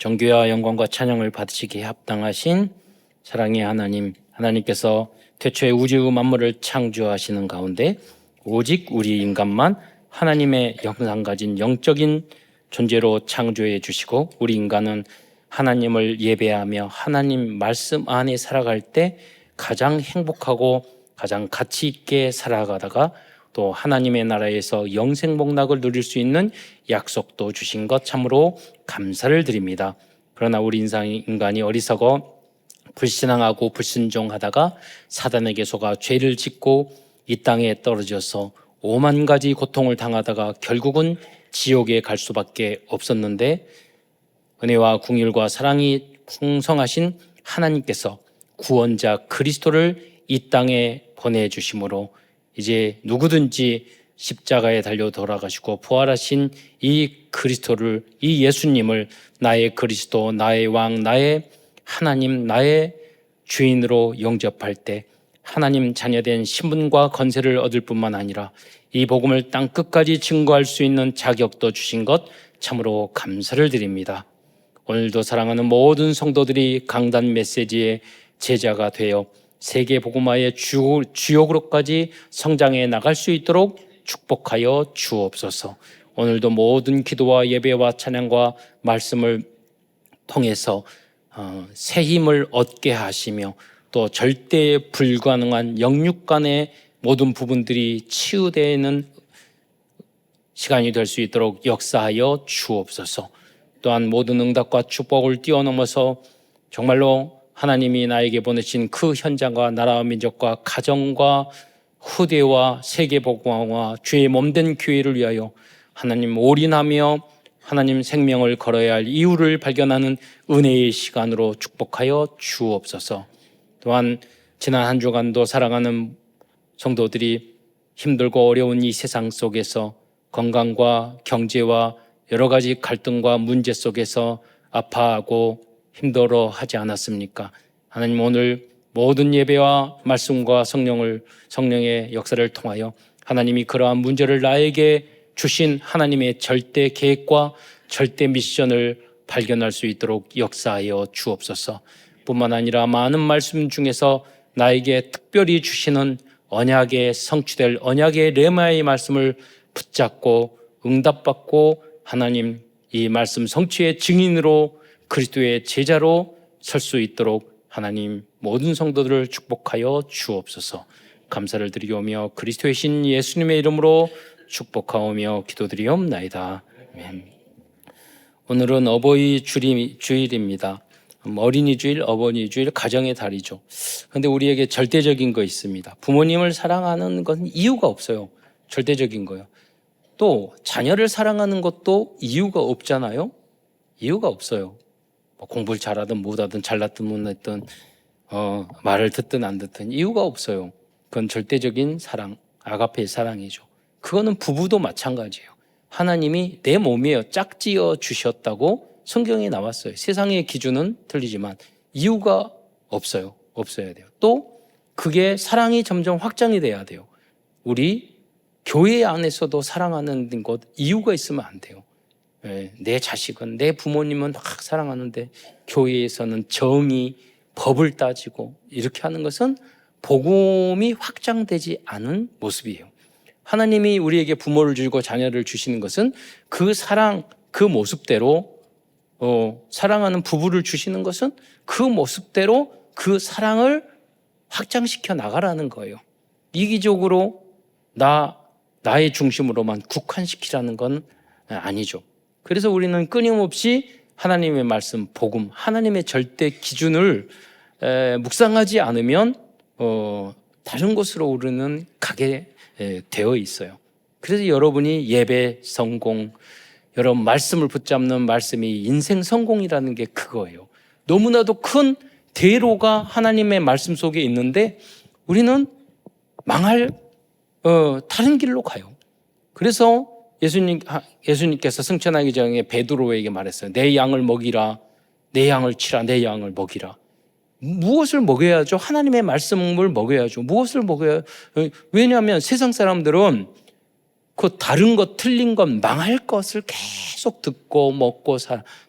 존귀와 영광과 찬양을 받으시기에 합당하신 사랑의 하나님, 하나님께서 태초에 우주 만물을 창조하시는 가운데 오직 우리 인간만 하나님의 형상 가진 영적인 존재로 창조해 주시고, 우리 인간은 하나님을 예배하며 하나님 말씀 안에 살아갈 때 가장 행복하고 가장 가치 있게 살아가다가 또 하나님의 나라에서 영생 복락을 누릴 수 있는 약속도 주신 것 참으로 감사를 드립니다. 그러나 우리 인간이 어리석어 불신앙하고 불순종하다가 사단에게 속아 죄를 짓고 이 땅에 떨어져서 오만 가지 고통을 당하다가 결국은 지옥에 갈 수밖에 없었는데, 은혜와 긍휼과 사랑이 풍성하신 하나님께서 구원자 그리스도를 이 땅에 보내주심으로 이제 누구든지 십자가에 달려 돌아가시고 부활하신 이 그리스도를, 이 예수님을 나의 그리스도, 나의 왕, 나의 하나님, 나의 주인으로 영접할 때 하나님 자녀된 신분과 건세를 얻을 뿐만 아니라 이 복음을 땅 끝까지 증거할 수 있는 자격도 주신 것 참으로 감사를 드립니다. 오늘도 사랑하는 모든 성도들이 강단 메시지의 제자가 되어 세계 복음화의 주역으로까지 성장해 나갈 수 있도록 축복하여 주옵소서. 오늘도 모든 기도와 예배와 찬양과 말씀을 통해서 새 힘을 얻게 하시며 또 절대 불가능한 영육간의 모든 부분들이 치유되는 시간이 될 수 있도록 역사하여 주옵소서. 또한 모든 응답과 축복을 뛰어넘어서 정말로 하나님이 나에게 보내신 그 현장과 나라와 민족과 가정과 후대와 세계복음화와 주의 몸된 교회를 위하여 하나님 올인하며 하나님 생명을 걸어야 할 이유를 발견하는 은혜의 시간으로 축복하여 주옵소서. 또한 지난 한 주간도 사랑하는 성도들이 힘들고 어려운 이 세상 속에서 건강과 경제와 여러 가지 갈등과 문제 속에서 아파하고 힘들어하지 않았습니까? 하나님, 오늘 모든 예배와 말씀과 성령의 역사를 통하여 하나님이 그러한 문제를 나에게 주신 하나님의 절대 계획과 절대 미션을 발견할 수 있도록 역사하여 주옵소서. 뿐만 아니라 많은 말씀 중에서 나에게 특별히 주시는 언약에 성취될 언약의 레마의 말씀을 붙잡고 응답받고 하나님 이 말씀 성취의 증인으로 그리스도의 제자로 설 수 있도록 하나님 모든 성도들을 축복하여 주옵소서. 감사를 드리오며 그리스도의 신 예수님의 이름으로 축복하오며 기도드리옵나이다. 아멘. 오늘은 어버이 주일입니다. 어린이 주일, 어머니 주일, 가정의 달이죠. 그런데 우리에게 절대적인 거 있습니다. 부모님을 사랑하는 건 이유가 없어요. 절대적인 거예요. 또 자녀를 사랑하는 것도 이유가 없잖아요. 이유가 없어요. 공부를 잘하든 못하든 잘났든 못났든 말을 듣든 안 듣든 이유가 없어요. 그건 절대적인 사랑, 아가페의 사랑이죠. 그거는 부부도 마찬가지예요. 하나님이 내 몸이에요. 짝지어 주셨다고 성경에 나왔어요. 세상의 기준은 틀리지만 이유가 없어요. 없어야 돼요. 또 그게 사랑이 점점 확장이 돼야 돼요. 우리 교회 안에서도 사랑하는 것 이유가 있으면 안 돼요. 내 자식은, 내 부모님은 막 사랑하는데 교회에서는 정의, 법을 따지고 이렇게 하는 것은 복음이 확장되지 않은 모습이에요. 하나님이 우리에게 부모를 주고 자녀를 주시는 것은 그 사랑, 그 모습대로 사랑하는 부부를 주시는 것은 그 모습대로 그 사랑을 확장시켜 나가라는 거예요. 이기적으로 나의 중심으로만 국한시키라는 건 아니죠. 그래서 우리는 끊임없이 하나님의 말씀, 복음, 하나님의 절대 기준을 묵상하지 않으면 다른 곳으로 우리는 가게 되어 있어요. 그래서 여러분이 예배 성공, 여러분 말씀을 붙잡는 말씀이 인생 성공이라는 게 그거예요. 너무나도 큰 대로가 하나님의 말씀 속에 있는데 우리는 망할 다른 길로 가요. 그래서 예수님께서 승천하기 전에 베드로에게 말했어요. 내 양을 먹이라, 내 양을 치라, 내 양을 먹이라. 무엇을 먹여야죠? 하나님의 말씀을 먹여야죠. 무엇을 먹여야? 왜냐하면 세상 사람들은 그 다른 것, 틀린 것, 망할 것을 계속 듣고 먹고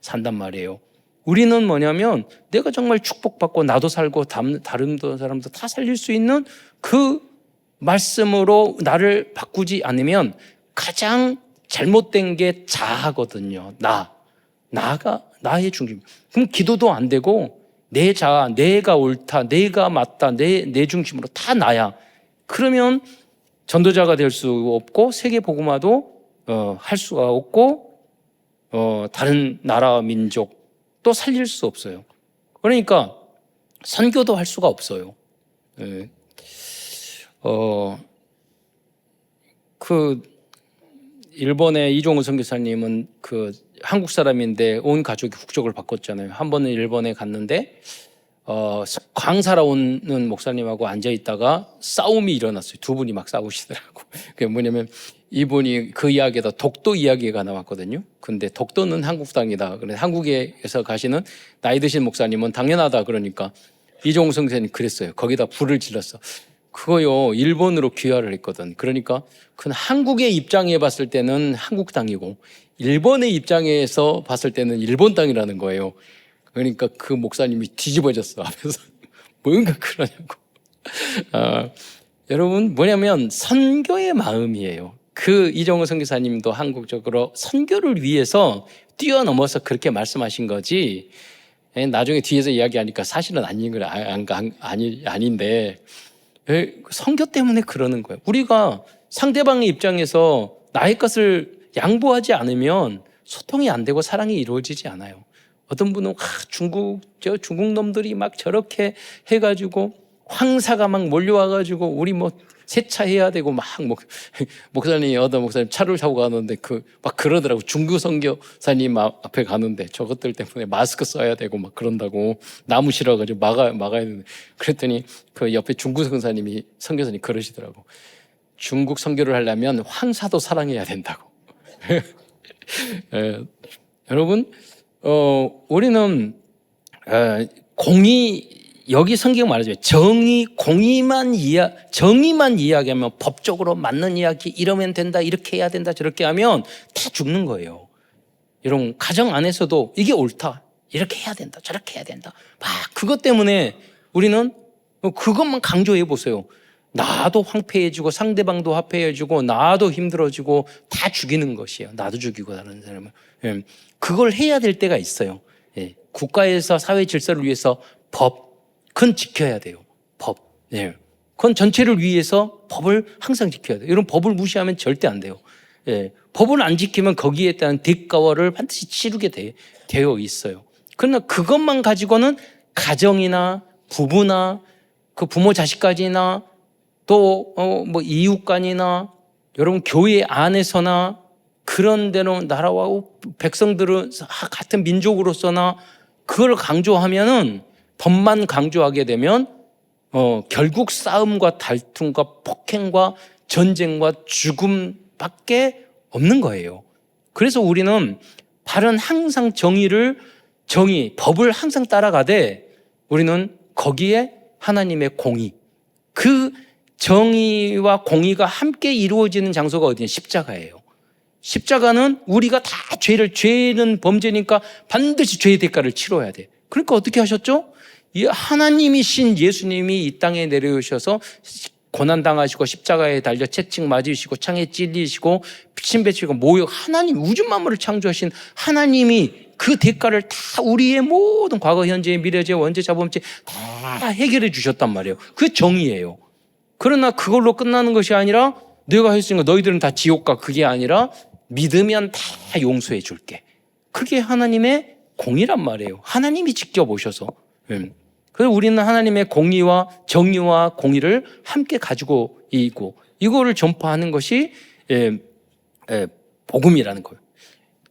산단 말이에요. 우리는 뭐냐면 내가 정말 축복받고 나도 살고 다른 사람도 다 살릴 수 있는 그 말씀으로 나를 바꾸지 않으면 가장 잘못된 게 자아거든요. 나의 중심. 그럼 기도도 안 되고 내 자아, 내가 옳다, 내가 맞다, 내 중심으로 다 나야. 그러면 전도자가 될 수 없고 세계 복음화도 할 수가 없고 다른 나라 민족 또 살릴 수 없어요. 그러니까 선교도 할 수가 없어요. 그 일본의 이종우 선교사님은 그 한국 사람인데 온 가족이 국적을 바꿨잖아요. 한 번은 일본에 갔는데 강사라 오는 목사님하고 앉아 있다가 싸움이 일어났어요. 두 분이 막 싸우시더라고. 그게 뭐냐면 이분이 그 이야기에다 독도 이야기가 나왔거든요. 근데 독도는 한국 땅이다. 그래서 한국에서 가시는 나이 드신 목사님은 당연하다 그러니까 이종우 선교사님 그랬어요. 거기다 불을 질렀어. 그거요 일본으로 귀화를 했거든. 그러니까 그 한국의 입장에 봤을 때는 한국 땅이고 일본의 입장에서 봤을 때는 일본 땅이라는 거예요. 그러니까 그 목사님이 뒤집어졌어 앞에서. 뭔가 그러냐고. 여러분 뭐냐면 선교의 마음이에요. 그 이정우 선교사님도 한국적으로 선교를 위해서 뛰어넘어서 그렇게 말씀하신 거지. 나중에 뒤에서 이야기하니까 사실은 아닌데 선교 때문에 그러는 거예요. 우리가 상대방의 입장에서 나의 것을 양보하지 않으면 소통이 안 되고 사랑이 이루어지지 않아요. 어떤 분은 중국 놈들이 막 저렇게 해가지고 황사가 막 몰려와가지고 우리 뭐 세차해야 되고 막 목사님 어떤 목사님 차를 타고 가는데 막 그러더라고. 중국 선교사님 앞에 가는데 저것들 때문에 마스크 써야 되고 막 그런다고 나무 실어가지고 막아야 되는데 그랬더니 그 옆에 중국 선교사님 그러시더라고. 중국 선교를 하려면 황사도 사랑해야 된다고. 여러분 우리는 여기 성경 말하죠. 정의만 이야기하면 법적으로 맞는 이야기 이러면 된다, 이렇게 해야 된다, 저렇게 하면 다 죽는 거예요. 여러분 가정 안에서도 이게 옳다, 이렇게 해야 된다, 저렇게 해야 된다. 막 그것 때문에 우리는 그것만 강조해 보세요. 나도 황폐해지고 상대방도 화폐해지고 나도 힘들어지고 다 죽이는 것이에요. 나도 죽이고 다른 사람을. 그걸 해야 될 때가 있어요. 국가에서 사회 질서를 위해서 그건 지켜야 돼요. 법. 그건 전체를 위해서 법을 항상 지켜야 돼요. 이런 법을 무시하면 절대 안 돼요. 법을 안 지키면 거기에 대한 대가를 반드시 치르게 되어 있어요. 그러나 그것만 가지고는 가정이나 부부나 그 부모 자식까지나 또 뭐 이웃간이나 여러분 교회 안에서나 그런 데로 나라와 백성들은 같은 민족으로서나 그걸 강조하면은 법만 강조하게 되면 결국 싸움과 다툼과 폭행과 전쟁과 죽음밖에 없는 거예요. 그래서 우리는 바른 항상 법을 항상 따라가되 우리는 거기에 하나님의 공의, 그 정의와 공의가 함께 이루어지는 장소가 어디냐? 십자가예요. 십자가는 우리가 다 죄는 범죄니까 반드시 죄의 대가를 치러야 돼. 그러니까 어떻게 하셨죠? 하나님이신 예수님이 이 땅에 내려오셔서 고난당하시고 십자가에 달려 채찍 맞으시고 창에 찔리시고 침 뱉으시고 하나님 우주 만물을 창조하신 하나님이 그 대가를 다 우리의 모든 과거, 현재, 미래죄, 원죄, 자범죄 다 해결해 주셨단 말이에요. 그게 정의예요. 그러나 그걸로 끝나는 것이 아니라 내가 했으니까 너희들은 다 지옥 가, 그게 아니라 믿으면 다 용서해 줄게. 그게 하나님의 공의란 말이에요. 하나님이 직접 오셔서. 그래서 우리는 하나님의 공의와 정의와 공의를 함께 가지고 있고 이거를 전파하는 것이 복음이라는 거예요.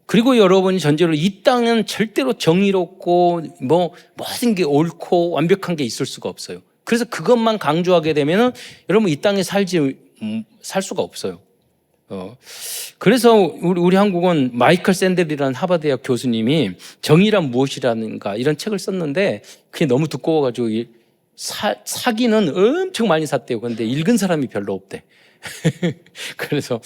그리고 여러분이 전제로 이 땅은 절대로 정의롭고 모든 게 옳고 완벽한 게 있을 수가 없어요. 그래서 그것만 강조하게 되면은 여러분 이 땅에 살 수가 없어요. 그래서 우리 한국은 마이클 샌델이라는 하버드대학 교수님이 정의란 무엇이라는가 이런 책을 썼는데 그게 너무 두꺼워가지고 사기는 엄청 많이 샀대요. 그런데 읽은 사람이 별로 없대. 그래서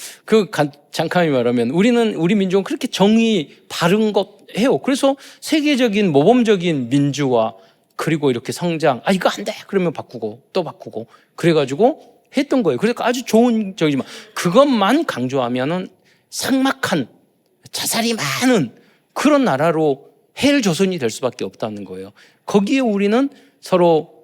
잠깐히 말하면 우리 민족은 그렇게 정의 바른 것 해요. 그래서 세계적인 모범적인 민주화 그리고 이렇게 성장, 이거 안 돼! 그러면 바꾸고 또 바꾸고 그래가지고 했던 거예요. 그래서 아주 좋은 적이지만 그것만 강조하면은 삭막한 자살이 많은 그런 나라로 헬조선이 될 수밖에 없다는 거예요. 거기에 우리는 서로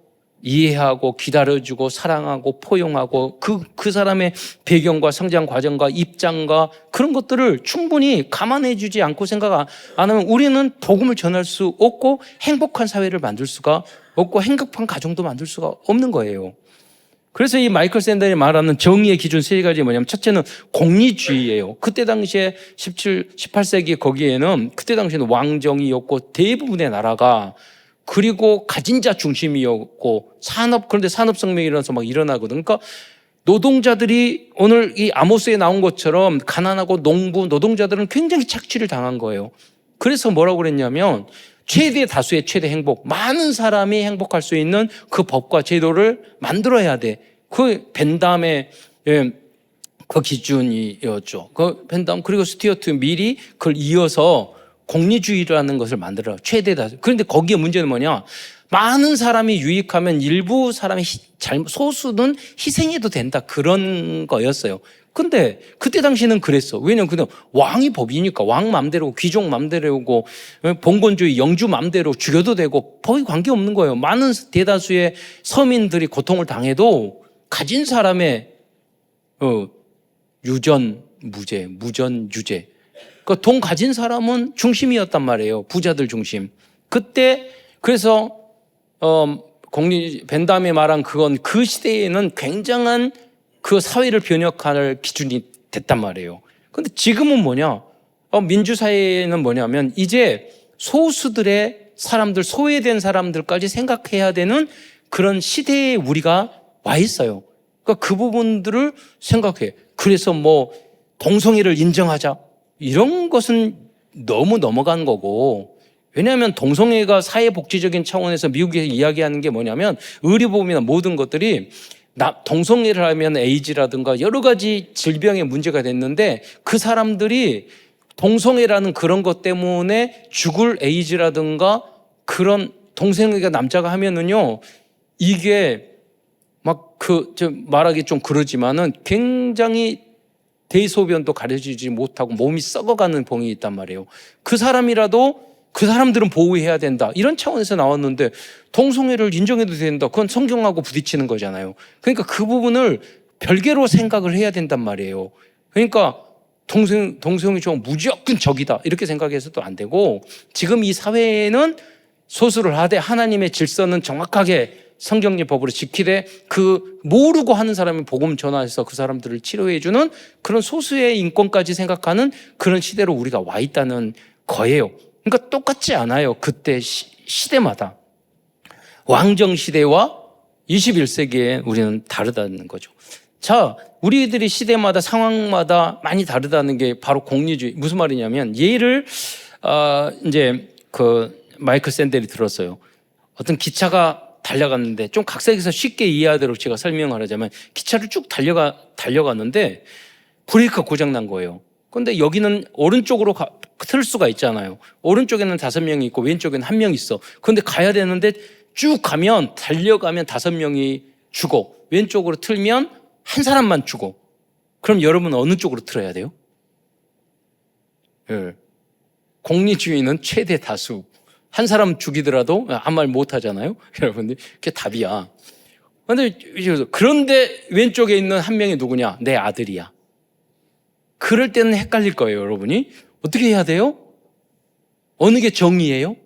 이해하고 기다려주고 사랑하고 포용하고 그 사람의 배경과 성장 과정과 입장과 그런 것들을 충분히 감안해 주지 않고 생각 안 하면 우리는 복음을 전할 수 없고 행복한 사회를 만들 수가 없고 행복한 가정도 만들 수가 없는 거예요. 그래서 이 마이클 샌델이 말하는 정의의 기준 세 가지 뭐냐면 첫째는 공리주의예요. 그때 당시에 18세기 거기에는 그때 당시에는 왕정이었고 대부분의 나라가 그리고 가진 자 중심이었고 그런데 산업혁명이 일어나서 막 일어나거든. 그러니까 노동자들이 오늘 이 아모스에 나온 것처럼 가난하고 농부 노동자들은 굉장히 착취를 당한 거예요. 그래서 뭐라고 그랬냐면 최대 다수의 최대 행복, 많은 사람이 행복할 수 있는 그 법과 제도를 만들어야 돼. 그 벤담의 그 기준이었죠. 그 벤담 그리고 스튜어트 밀이 그걸 이어서 공리주의라는 것을 만들어요. 최대 다수. 그런데 거기에 문제는 뭐냐? 많은 사람이 유익하면 일부 사람이 소수는 희생해도 된다. 그런 거였어요. 근데 그때 당시는 그랬어. 왜냐면 그냥 왕이 법이니까 왕 맘대로 귀족 맘대로고 봉건주의 영주 맘대로 죽여도 되고 법이 관계없는 거예요. 많은 대다수의 서민들이 고통을 당해도 가진 사람의 유전 무죄, 무전 유죄. 그 돈 가진 사람은 중심이었단 말이에요. 부자들 중심. 그때 그래서 벤담이 말한 그건 그 시대에는 굉장한 그 사회를 변혁할 기준이 됐단 말이에요. 그런데 지금은 뭐냐? 민주사회는 뭐냐면 이제 소수들의 사람들, 소외된 사람들까지 생각해야 되는 그런 시대에 우리가 와 있어요. 그러니까 그 부분들을 생각해. 그래서 뭐 동성애를 인정하자. 이런 것은 너무 넘어간 거고, 왜냐하면 동성애가 사회복지적인 차원에서 미국에서 이야기하는 게 뭐냐면 의료보험이나 모든 것들이 동성애를 하면 에이즈라든가 여러 가지 질병의 문제가 됐는데 그 사람들이 동성애라는 그런 것 때문에 죽을 에이즈라든가 그런 동성애가 남자가 하면은요 이게 막 말하기 좀 그러지만은 굉장히 대소변도 가려지지 못하고 몸이 썩어가는 병이 있단 말이에요. 그 사람이라도 그 사람들은 보호해야 된다. 이런 차원에서 나왔는데 동성애를 인정해도 된다. 그건 성경하고 부딪히는 거잖아요. 그러니까 그 부분을 별개로 생각을 해야 된단 말이에요. 그러니까 동성애 좀 무조건 적이다. 이렇게 생각해서도 안 되고 지금 이 사회에는 소수를 하되 하나님의 질서는 정확하게 성경의 법으로 지키되 그 모르고 하는 사람이 복음 전화해서 그 사람들을 치료해주는 그런 소수의 인권까지 생각하는 그런 시대로 우리가 와 있다는 거예요. 그러니까 똑같지 않아요. 그때 시대마다. 왕정 시대와 21세기에 우리는 다르다는 거죠. 자, 우리들이 시대마다 상황마다 많이 다르다는 게 바로 공리주의. 무슨 말이냐면 예를 이제 마이클 샌델이 들었어요. 어떤 기차가 달려갔는데 좀 각색해서 쉽게 이해하도록 제가 설명을 하자면 기차를 쭉 달려갔는데 브레이크가 고장난 거예요. 그런데 여기는 오른쪽으로 틀 수가 있잖아요. 오른쪽에는 5명이 있고 왼쪽에는 1명 있어. 그런데 가야 되는데 쭉 달려가면 5명이 죽어. 왼쪽으로 틀면 한 사람만 죽어. 그럼 여러분 어느 쪽으로 틀어야 돼요? 네. 공리주의는 최대 다수. 한 사람 죽이더라도 아무 말 못 하잖아요. 여러분들 그게 답이야. 그런데 왼쪽에 있는 1명이 누구냐? 내 아들이야. 그럴 때는 헷갈릴 거예요, 여러분이. 어떻게 해야 돼요? 어느 게 정의예요?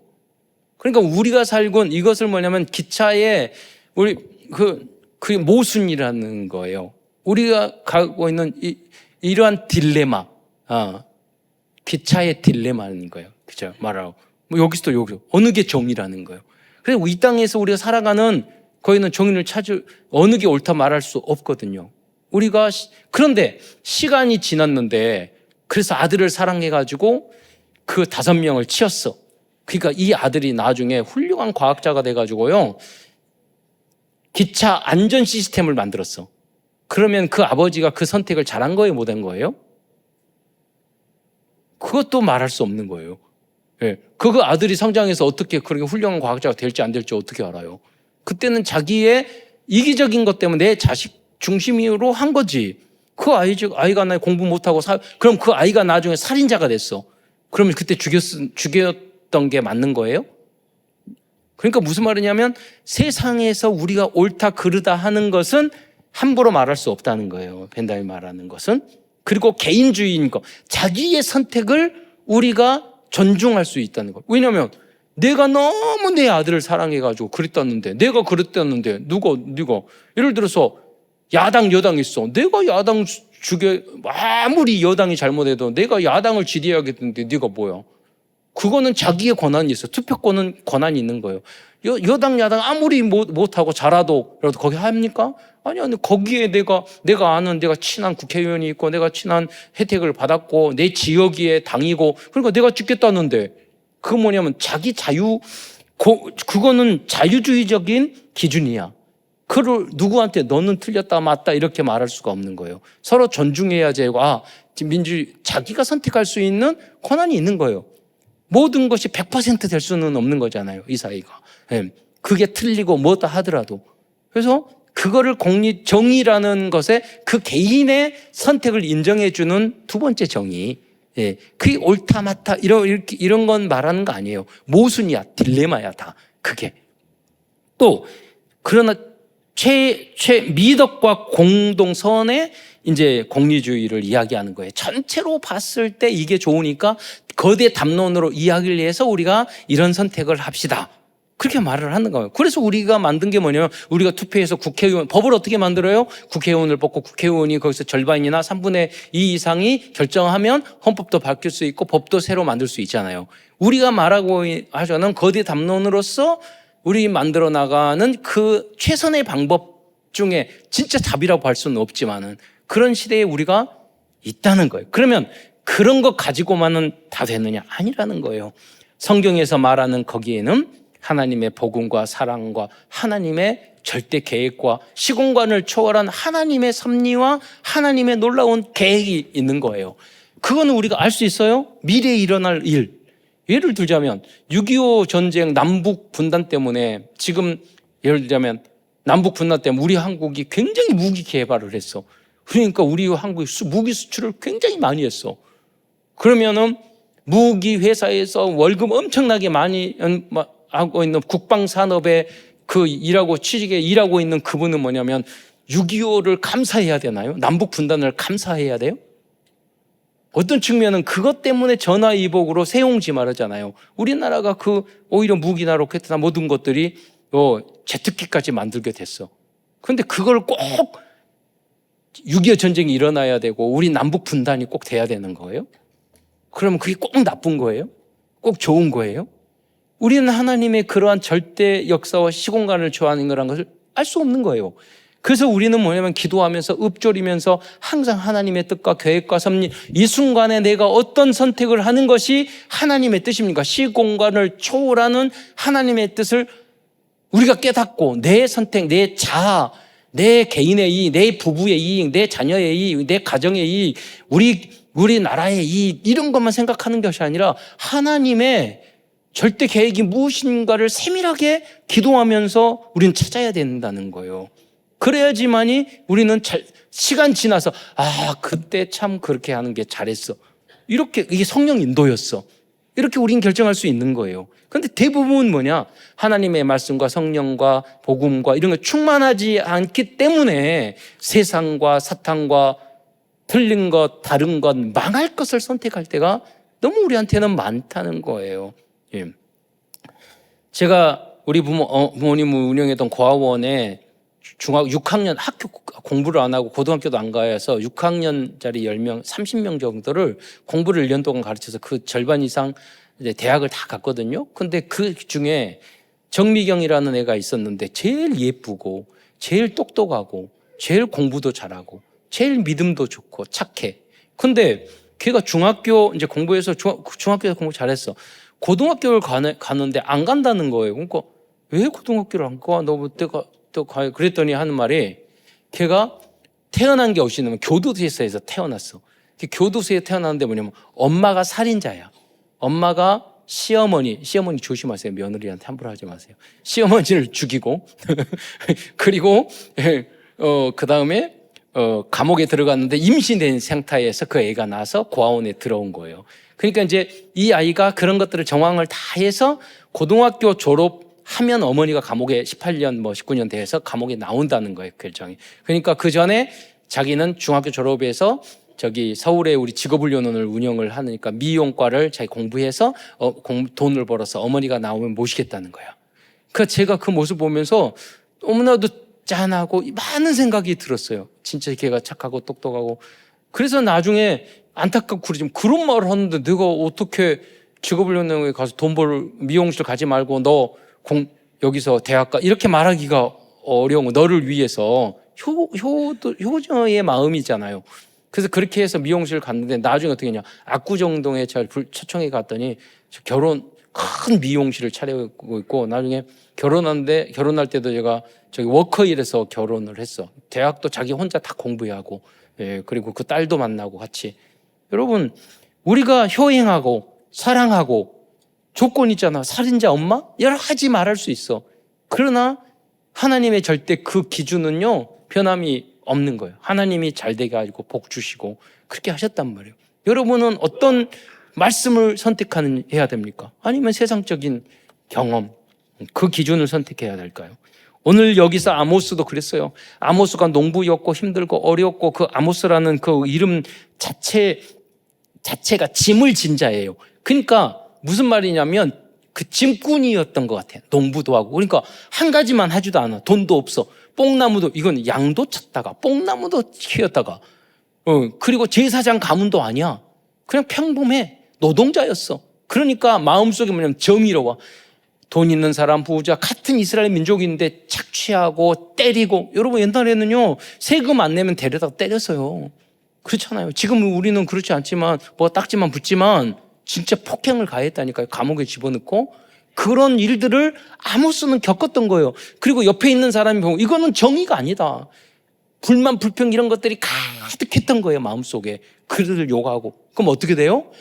그러니까 우리가 살곤 이것을 뭐냐면 기차에 우리 그게 모순이라는 거예요. 우리가 가고 있는 이러한 딜레마, 기차의 딜레마인 거예요. 그죠? 말하고. 여기서 어느 게 정의라는 거예요. 그래서 이 땅에서 우리가 살아가는 거기는 정의를 어느 게 옳다 말할 수 없거든요. 그런데 시간이 지났는데 그래서 아들을 사랑해가지고 그 5명을 치었어. 그러니까 이 아들이 나중에 훌륭한 과학자가 돼가지고요. 기차 안전 시스템을 만들었어. 그러면 그 아버지가 그 선택을 잘한 거예요? 못한 거예요? 그것도 말할 수 없는 거예요. 예. 그 아들이 성장해서 어떻게 그렇게 훌륭한 과학자가 될지 안 될지 어떻게 알아요? 그때는 자기의 이기적인 것 때문에 내 자식 중심으로 한 거지. 그 아이가 나 공부 못하고 그럼 그 아이가 나중에 살인자가 됐어. 그러면 그때 죽였던 게 맞는 거예요? 그러니까 무슨 말이냐면 세상에서 우리가 옳다 그르다 하는 것은 함부로 말할 수 없다는 거예요. 벤담이 말하는 것은. 그리고 개인주의인 거, 자기의 선택을 우리가 존중할 수 있다는 거. 왜냐하면 내가 너무 내 아들을 사랑해가지고 그랬다는데, 내가 그랬다는데 누가 예를 들어서 야당 여당 있어. 내가 야당 아무리 여당이 잘못해도 내가 야당을 지지해야겠는데 네가 뭐야? 그거는 자기의 권한이 있어. 투표권은 권한이 있는 거예요. 여당 야당 아무리 못하고 잘하도 거기 합니까? 아니 거기에 내가 아는 내가 친한 국회의원이 있고 내가 친한 혜택을 받았고 내 지역의 당이고 그러니까 내가 찍겠다는데 그거 뭐냐면 자기 그거는 자유주의적인 기준이야. 그를 누구한테 너는 틀렸다 맞다 이렇게 말할 수가 없는 거예요. 서로 존중해야 되고 자기가 선택할 수 있는 권한이 있는 거예요. 모든 것이 100% 될 수는 없는 거잖아요. 이 사이가. 그게 틀리고 뭐다 하더라도. 그래서 그거를 정의라는 것에 그 개인의 선택을 인정해 주는 두 번째 정의. 그게 옳다 맞다 이런 건 말하는 거 아니에요. 모순이야. 딜레마야 다. 그게. 또 그러나 미덕과 공동선의 이제 공리주의를 이야기하는 거예요. 전체로 봤을 때 이게 좋으니까 거대 담론으로 이야기를 해서 우리가 이런 선택을 합시다. 그렇게 말을 하는 거예요. 그래서 우리가 만든 게 뭐냐면 우리가 투표해서 법을 어떻게 만들어요? 국회의원을 뽑고 국회의원이 거기서 절반이나 3분의 2 이상이 결정하면 헌법도 바뀔 수 있고 법도 새로 만들 수 있잖아요. 우리가 말하고 하자는 거대 담론으로서 우리 만들어 나가는 그 최선의 방법 중에 진짜 답이라고 할 수는 없지만은 그런 시대에 우리가 있다는 거예요. 그러면 그런 거 가지고만은 다 되느냐? 아니라는 거예요. 성경에서 말하는 거기에는 하나님의 복음과 사랑과 하나님의 절대 계획과 시공간을 초월한 하나님의 섭리와 하나님의 놀라운 계획이 있는 거예요. 그거는 우리가 알 수 있어요? 미래에 일어날 일. 예를 들자면 6.25 전쟁 남북 분단 때문에 지금 예를 들자면 남북 분단 때문에 우리 한국이 굉장히 무기 개발을 했어. 그러니까 우리 한국이 무기 수출을 굉장히 많이 했어. 그러면은 무기 회사에서 월급 엄청나게 많이 하고 있는 국방산업에 취직에 일하고 있는 그분은 뭐냐면 6.25를 감사해야 되나요? 남북 분단을 감사해야 돼요? 어떤 측면은 그것 때문에 전화위복으로 세용지 말하잖아요. 우리나라가 오히려 무기나 로켓이나 모든 것들이 제트기까지 만들게 됐어. 그런데 그걸 꼭 6.25 전쟁이 일어나야 되고 우리 남북 분단이 꼭 돼야 되는 거예요? 그러면 그게 꼭 나쁜 거예요? 꼭 좋은 거예요? 우리는 하나님의 그러한 절대 역사와 시공간을 좋아하는 거라는 것을 알 수 없는 거예요. 그래서 우리는 뭐냐면 기도하면서 읊조리면서 항상 하나님의 뜻과 계획과 섭리, 이 순간에 내가 어떤 선택을 하는 것이 하나님의 뜻입니까? 시공간을 초월하는 하나님의 뜻을 우리가 깨닫고 내 선택, 내 자아, 내 개인의 이익, 내 부부의 이익, 내 자녀의 이익, 내 가정의 이익, 우리 나라의 이익 이런 것만 생각하는 것이 아니라 하나님의 절대 계획이 무엇인가를 세밀하게 기도하면서 우리는 찾아야 된다는 거예요. 그래야지만이 우리는 시간 지나서 그때 참 그렇게 하는 게 잘했어. 이게 성령 인도였어. 이렇게 우리는 결정할 수 있는 거예요. 그런데 대부분 뭐냐? 하나님의 말씀과 성령과 복음과 이런 거 충만하지 않기 때문에 세상과 사탄과 틀린 것, 다른 것, 망할 것을 선택할 때가 너무 우리한테는 많다는 거예요. 예. 제가 우리 부모님을 운영했던 고아원에 중학교 6학년 학교 공부를 안 하고 고등학교도 안 가서 6학년짜리 10명, 30명 정도를 공부를 1년 동안 가르쳐서 그 절반 이상 이제 대학을 다 갔거든요. 근데 그 중에 정미경이라는 애가 있었는데 제일 예쁘고 제일 똑똑하고 제일 공부도 잘하고 제일 믿음도 좋고 착해. 근데 걔가 중학교 이제 공부해서 중학교에서 공부 잘했어. 고등학교를 가는데 안 간다는 거예요. 그러니까 왜 고등학교를 안 가? 너 내가 또 가요. 그랬더니 하는 말이 걔가 태어난 게 어디냐면 교도소에서 태어났어. 교도소에 태어났는데 뭐냐면 엄마가 살인자야. 엄마가 시어머니 조심하세요. 며느리한테 함부로 하지 마세요. 시어머니를 죽이고 그리고 그 다음에 감옥에 들어갔는데 임신된 상태에서 그 애가 나서 고아원에 들어온 거예요. 그러니까 이제 이 아이가 그런 것들을 정황을 다 해서 고등학교 졸업하면 어머니가 감옥에 18년 19년 돼서 감옥에 나온다는 거예요, 결정이. 그러니까 그 전에 자기는 중학교 졸업해서 서울에 우리 직업훈련원을 운영을 하니까 미용과를 자기 공부해서 돈을 벌어서 어머니가 나오면 모시겠다는 거야. 그러니까 제가 그 모습 보면서 너무나도 짠하고 많은 생각이 들었어요. 진짜 걔가 착하고 똑똑하고. 그래서 나중에 안타깝고 그러지만 그런 말을 하는데 내가 어떻게 직업훈련원에 가서 돈 벌 미용실 가지 말고 너 여기서 대학 가 이렇게 말하기가 어려운 거. 너를 위해서 효자의 마음이잖아요. 그래서 그렇게 해서 미용실 갔는데 나중에 어떻게 했냐. 압구정동에 초청해 갔더니 큰 미용실을 차리고 있고 나중에 결혼할 때도 제가 워커힐에서 결혼을 했어. 대학도 자기 혼자 다 공부하고 그리고 그 딸도 만나고 같이. 여러분 우리가 효행하고 사랑하고 조건 있잖아. 살인자 엄마? 여러 가지 말할 수 있어. 그러나 하나님의 절대 그 기준은요 변함이 없는 거예요. 하나님이 잘되게 하시고 복 주시고 그렇게 하셨단 말이에요. 여러분은 어떤 말씀을 해야 됩니까? 아니면 세상적인 경험, 그 기준을 선택해야 될까요? 오늘 여기서 아모스도 그랬어요. 아모스가 농부였고 힘들고 어렵고 그 아모스라는 그 이름 자체가 짐을 진 자예요. 그러니까 무슨 말이냐면 그 짐꾼이었던 것 같아요. 농부도 하고. 그러니까 한 가지만 하지도 않아. 돈도 없어. 뽕나무도, 이건 양도 쳤다가 뽕나무도 키웠다가 그리고 제사장 가문도 아니야. 그냥 평범해. 노동자였어. 그러니까 마음속에 뭐냐면 정의로워. 돈 있는 사람, 부자, 같은 이스라엘 민족인데 착취하고 때리고. 여러분 옛날에는요 세금 안 내면 데려다가 때렸어요. 그렇잖아요. 지금 우리는 그렇지 않지만 딱지만 붙지만 진짜 폭행을 가했다니까요. 감옥에 집어넣고. 그런 일들을 아모스는 겪었던 거예요. 그리고 옆에 있는 사람이 보고 이거는 정의가 아니다. 불만, 불평 이런 것들이 가득했던 거예요. 마음속에. 그들을 욕하고. 그럼 어떻게 돼요?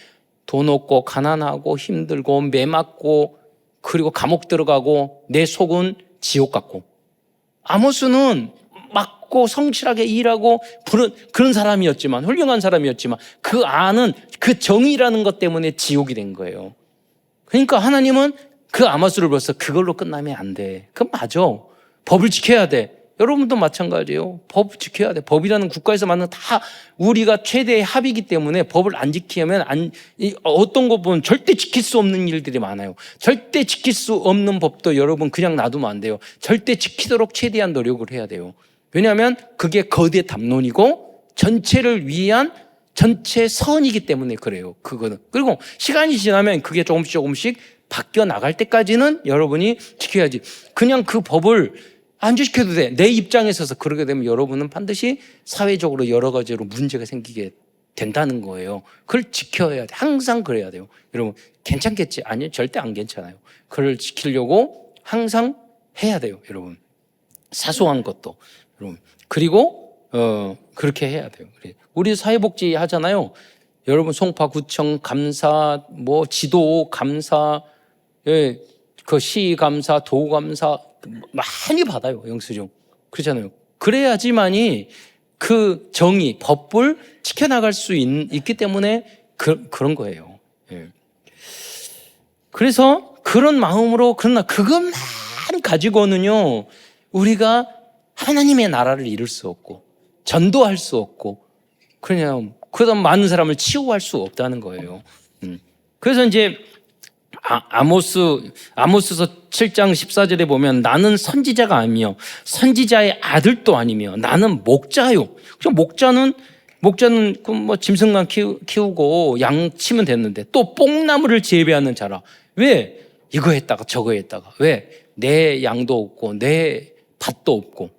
돈 없고 가난하고 힘들고 매맞고 그리고 감옥 들어가고 내 속은 지옥 같고. 아모스는 맞고 성실하게 일하고 그런 사람이었지만 훌륭한 사람이었지만 그 안은 그 정의라는 것 때문에 지옥이 된 거예요. 그러니까 하나님은 그 아모스를 벌써 그걸로 끝나면 안 돼. 그건 맞아. 법을 지켜야 돼. 여러분도 마찬가지예요. 법 지켜야 돼. 법이라는 국가에서 만든 다 우리가 최대의 합의이기 때문에 법을 안 지키면 어떤 거 보면 절대 지킬 수 없는 일들이 많아요. 절대 지킬 수 없는 법도 여러분 그냥 놔두면 안 돼요. 절대 지키도록 최대한 노력을 해야 돼요. 왜냐하면 그게 거대 담론이고 전체를 위한 전체 선이기 때문에 그래요. 그거는. 그리고 시간이 지나면 그게 조금씩 바뀌어 나갈 때까지는 여러분이 지켜야지. 그냥 그 법을 안 지켜도 돼. 내 입장에 서서 그러게 되면 여러분은 반드시 사회적으로 여러 가지로 문제가 생기게 된다는 거예요. 그걸 지켜야 돼. 항상 그래야 돼요. 여러분 괜찮겠지? 아니요. 절대 안 괜찮아요. 그걸 지키려고 항상 해야 돼요. 여러분 사소한 것도. 여러분 그리고 그렇게 해야 돼요. 우리 사회복지 하잖아요. 여러분 송파구청 감사, 지도 감사, 그 시 감사, 도 감사 많이 받아요. 영수증. 그렇잖아요. 그래야지만이 그 정의, 법을 지켜나갈 수 있기 때문에 그런 거예요. 그래서 그런 마음으로 그러나 그것만 가지고는요 우리가 하나님의 나라를 이룰 수 없고 전도할 수 없고 그냥 그러다 많은 사람을 치유할 수 없다는 거예요. 그래서 이제 아모스서 7장 14절에 보면 나는 선지자가 아니며 선지자의 아들도 아니며 나는 목자요. 그럼 목자는 짐승만 키우고 양 치면 됐는데 또 뽕나무를 재배하는 자라. 왜? 이거 했다가 저거 했다가. 왜? 내 양도 없고 내 밭도 없고.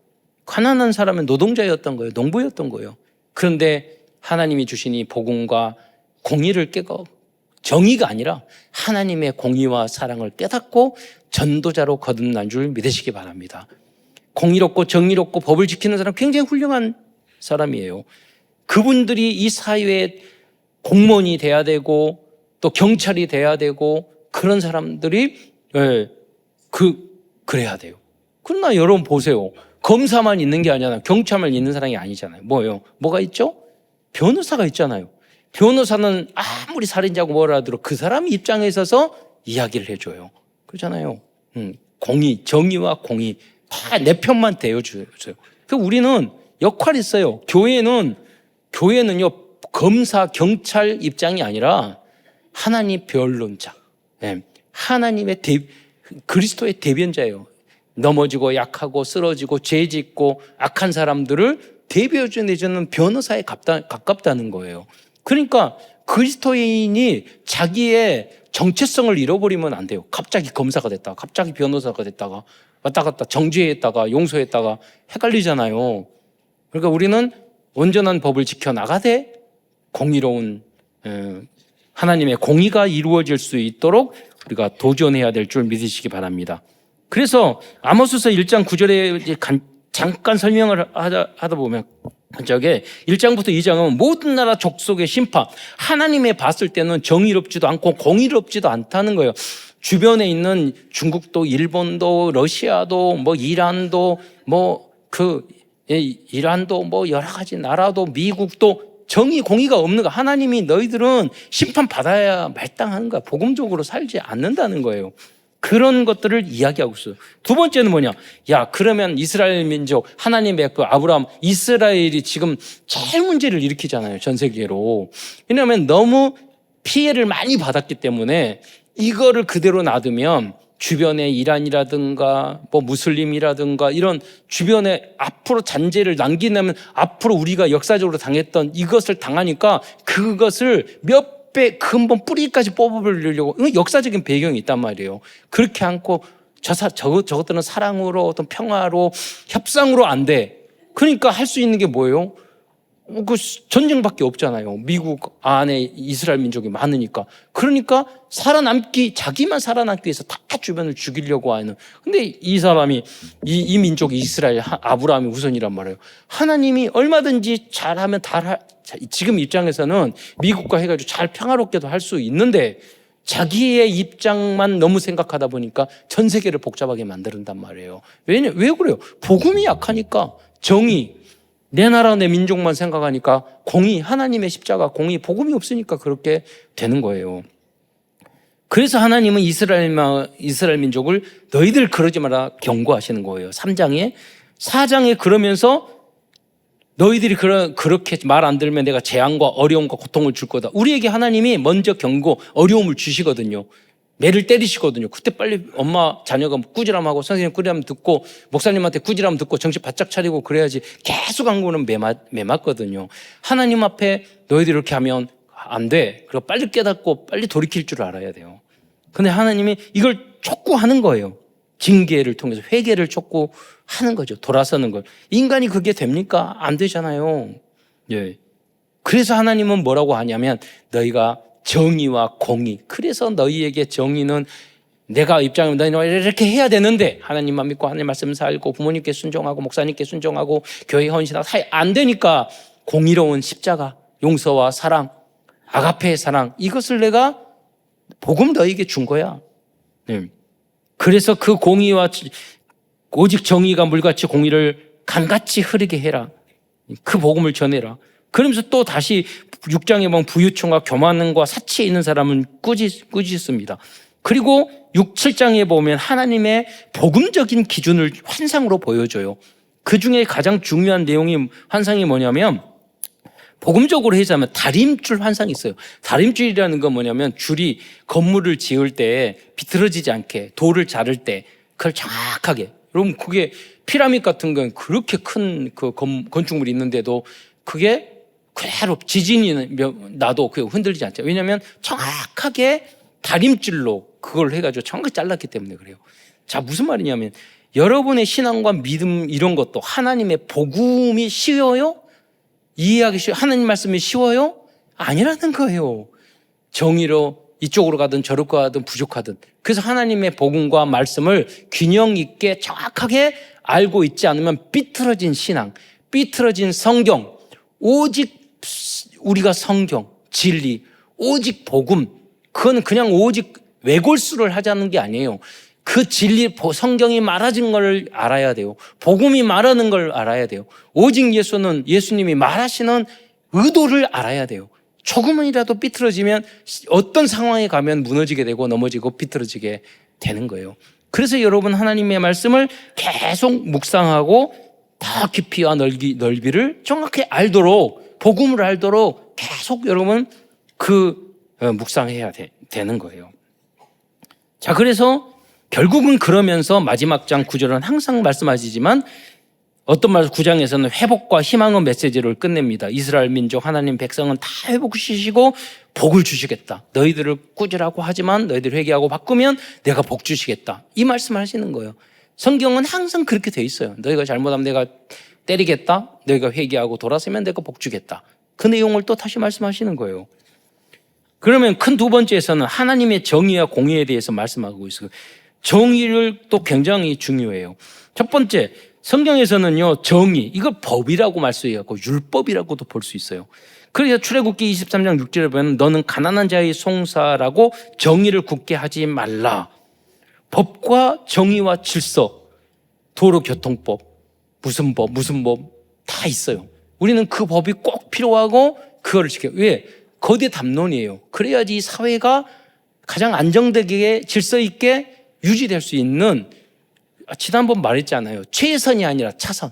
가난한 사람은 노동자였던 거예요. 농부였던 거예요. 그런데 하나님이 주신 이 복음과 공의를 깨고 정의가 아니라 하나님의 공의와 사랑을 깨닫고 전도자로 거듭난 줄 믿으시기 바랍니다. 공의롭고 정의롭고 법을 지키는 사람 굉장히 훌륭한 사람이에요. 그분들이 이 사회에 공무원이 돼야 되고 또 경찰이 돼야 되고 그런 사람들이 그래야 돼요. 그러나 여러분 보세요. 검사만 있는 게 아니잖아요. 경찰만 있는 사람이 아니잖아요. 뭐가 있죠? 변호사가 있잖아요. 변호사는 아무리 살인자고 뭐라도 그 사람 입장에 있어서 이야기를 해줘요. 그렇잖아요. 공의, 정의와 공의 다 내 편만 대해줘요. 그 우리는 역할이 있어요. 교회는요 검사, 경찰 입장이 아니라 하나님 변론자, 하나님의 그리스도의 대변자예요. 넘어지고 약하고 쓰러지고 죄 짓고 악한 사람들을 대변해주는 변호사에 가깝다는 거예요. 그러니까 그리스도인이 자기의 정체성을 잃어버리면 안 돼요. 갑자기 검사가 됐다가 갑자기 변호사가 됐다가 왔다 갔다 정죄했다가 용서했다가 헷갈리잖아요. 그러니까 우리는 온전한 법을 지켜나가되 공의로운 하나님의 공의가 이루어질 수 있도록 우리가 도전해야 될 줄 믿으시기 바랍니다. 그래서 아모스서 1장 9절에 잠깐 설명을 하다 보면 저게 1장부터 2장은 모든 나라 족속의 심판, 하나님의 봤을 때는 정의롭지도 않고 공의롭지도 않다는 거예요. 주변에 있는 중국도, 일본도, 러시아도, 이란도, 이란도, 여러 가지 나라도, 미국도 정의, 공의가 없는 거. 하나님이 너희들은 심판받아야 마땅한 거야. 복음적으로 살지 않는다는 거예요. 그런 것들을 이야기하고 있어요. 두 번째는 뭐냐? 그러면 이스라엘 민족, 하나님의 아브라함, 이스라엘이 지금 제일 문제를 일으키잖아요. 전 세계로. 왜냐하면 너무 피해를 많이 받았기 때문에 이거를 그대로 놔두면 주변에 이란이라든가 무슬림이라든가 이런 주변에 앞으로 잔재를 남기려면 앞으로 우리가 역사적으로 당했던 이것을 당하니까 그것을 몇 배 근본 뿌리까지 뽑아버리려고 역사적인 배경이 있단 말이에요. 그렇게 않고 저것들은 사랑으로 어떤 평화로 협상으로 안 돼. 그러니까 할 수 있는 게 뭐예요? 전쟁밖에 없잖아요. 미국 안에 이스라엘 민족이 많으니까. 그러니까 자기만 살아남기 위해서 다 주변을 죽이려고 하는. 근데 이 사람이, 이 민족이 이스라엘, 아브라함이 우선이란 말이에요. 하나님이 얼마든지 잘하면 지금 입장에서는 미국과 해가지고 잘 평화롭게도 할 수 있는데 자기의 입장만 너무 생각하다 보니까 전 세계를 복잡하게 만든단 말이에요. 왜 그래요? 복음이 약하니까 정의, 내 나라 내 민족만 생각하니까 공의, 하나님의 십자가 공의, 복음이 없으니까 그렇게 되는 거예요. 그래서 하나님은 이스라엘 민족을 너희들 그러지 마라 경고하시는 거예요. 4장에 그러면서 너희들이 그렇게 말 안 들으면 내가 재앙과 어려움과 고통을 줄 거다. 우리에게 하나님이 먼저 경고, 어려움을 주시거든요. 매를 때리시거든요. 그때 빨리 엄마 자녀가 꾸지람하고 선생님 꾸지람 듣고 목사님한테 꾸지람 듣고 정신 바짝 차리고 그래야지 계속 안 거는 매맞거든요. 하나님 앞에 너희들이 이렇게 하면 안 돼. 그리고 빨리 깨닫고 빨리 돌이킬 줄 알아야 돼요. 근데 하나님이 이걸 촉구하는 거예요. 징계를 통해서 회개를 촉구하는 거죠. 돌아서는 걸. 인간이 그게 됩니까? 안 되잖아요. 그래서 하나님은 뭐라고 하냐면 너희가 정의와 공의. 그래서 너희에게 정의는 내가 입장하면 너희는 이렇게 해야 되는데 하나님만 믿고 하나님 말씀 살고 부모님께 순종하고 목사님께 순종하고 교회 헌신하고 안 되니까 공의로운 십자가, 용서와 사랑, 아가페의 사랑 이것을 내가 복음 너희에게 준 거야. 그래서 그 공의와 오직 정의가 물같이 공의를 강같이 흐르게 해라. 그 복음을 전해라. 그러면서 또 다시 6장에 보면 부유층과 교만과 사치에 있는 사람은 꾸짖습니다. 그리고 6, 7장에 보면 하나님의 복음적인 기준을 환상으로 보여줘요. 그 중에 가장 중요한 환상이 뭐냐면 복음적으로 해석하면 다림줄 환상이 있어요. 다림줄이라는 건 뭐냐면 줄이 건물을 지을 때 비틀어지지 않게 돌을 자를 때 그걸 정확하게. 여러분 그게 피라미드 같은 건 그렇게 큰 그 건축물이 있는데도 그게 그대로 지진이 나도 그게 흔들리지 않죠. 왜냐하면 정확하게 다림줄로 그걸 해가지고 정확하게 잘랐기 때문에 그래요. 자, 무슨 말이냐면 여러분의 신앙과 믿음 이런 것도 하나님의 복음이 쉬워요? 이해하기 쉬워요? 하나님 말씀이 쉬워요? 아니라는 거예요. 정의로 이쪽으로 가든 저쪽으로 가든 부족하든. 그래서 하나님의 복음과 말씀을 균형 있게 정확하게 알고 있지 않으면 삐뚤어진 신앙, 삐뚤어진 성경, 오직 우리가 성경, 진리, 오직 복음, 그건 그냥 오직 외골수를 하자는 게 아니에요. 그 진리, 성경이 말하는 걸 알아야 돼요. 복음이 말하는 걸 알아야 돼요. 오직 예수님이 말하시는 의도를 알아야 돼요. 조금이라도 삐뚤어지면 어떤 상황에 가면 무너지게 되고 넘어지고 삐뚤어지게 되는 거예요. 그래서 여러분 하나님의 말씀을 계속 묵상하고 더 깊이와 넓이를 정확히 알도록, 복음을 알도록 계속 여러분 묵상해야 되는 거예요. 자, 그래서 결국은 그러면서 마지막 장 9절은 항상 말씀하시지만 어떤 9장에서는 회복과 희망의 메시지를 끝냅니다. 이스라엘 민족 하나님 백성은 다 회복시키시고 복을 주시겠다. 너희들을 꾸지라고 하지만 너희들 회개하고 바꾸면 내가 복 주시겠다. 이 말씀을 하시는 거예요. 성경은 항상 그렇게 돼 있어요. 너희가 잘못하면 내가 때리겠다. 너희가 회개하고 돌아서면 내가 복 주겠다. 그 내용을 또 다시 말씀하시는 거예요. 그러면 큰 두 번째에서는 하나님의 정의와 공의에 대해서 말씀하고 있어요. 정의를 또 굉장히 중요해요. 첫 번째, 성경에서는요, 정의, 이걸 법이라고 말씀하고 율법이라고도 볼 수 있어요. 그래서 출애굽기 23장 6절에 보면 너는 가난한 자의 송사라고 정의를 굳게 하지 말라. 법과 정의와 질서, 도로교통법, 무슨 법 다 있어요. 우리는 그 법이 꼭 필요하고 그거를 지켜요. 왜? 거대 담론이에요. 그래야지 이 사회가 가장 안정되게 질서 있게 유지될 수 있는, 지난번 말했잖아요. 최선이 아니라 차선.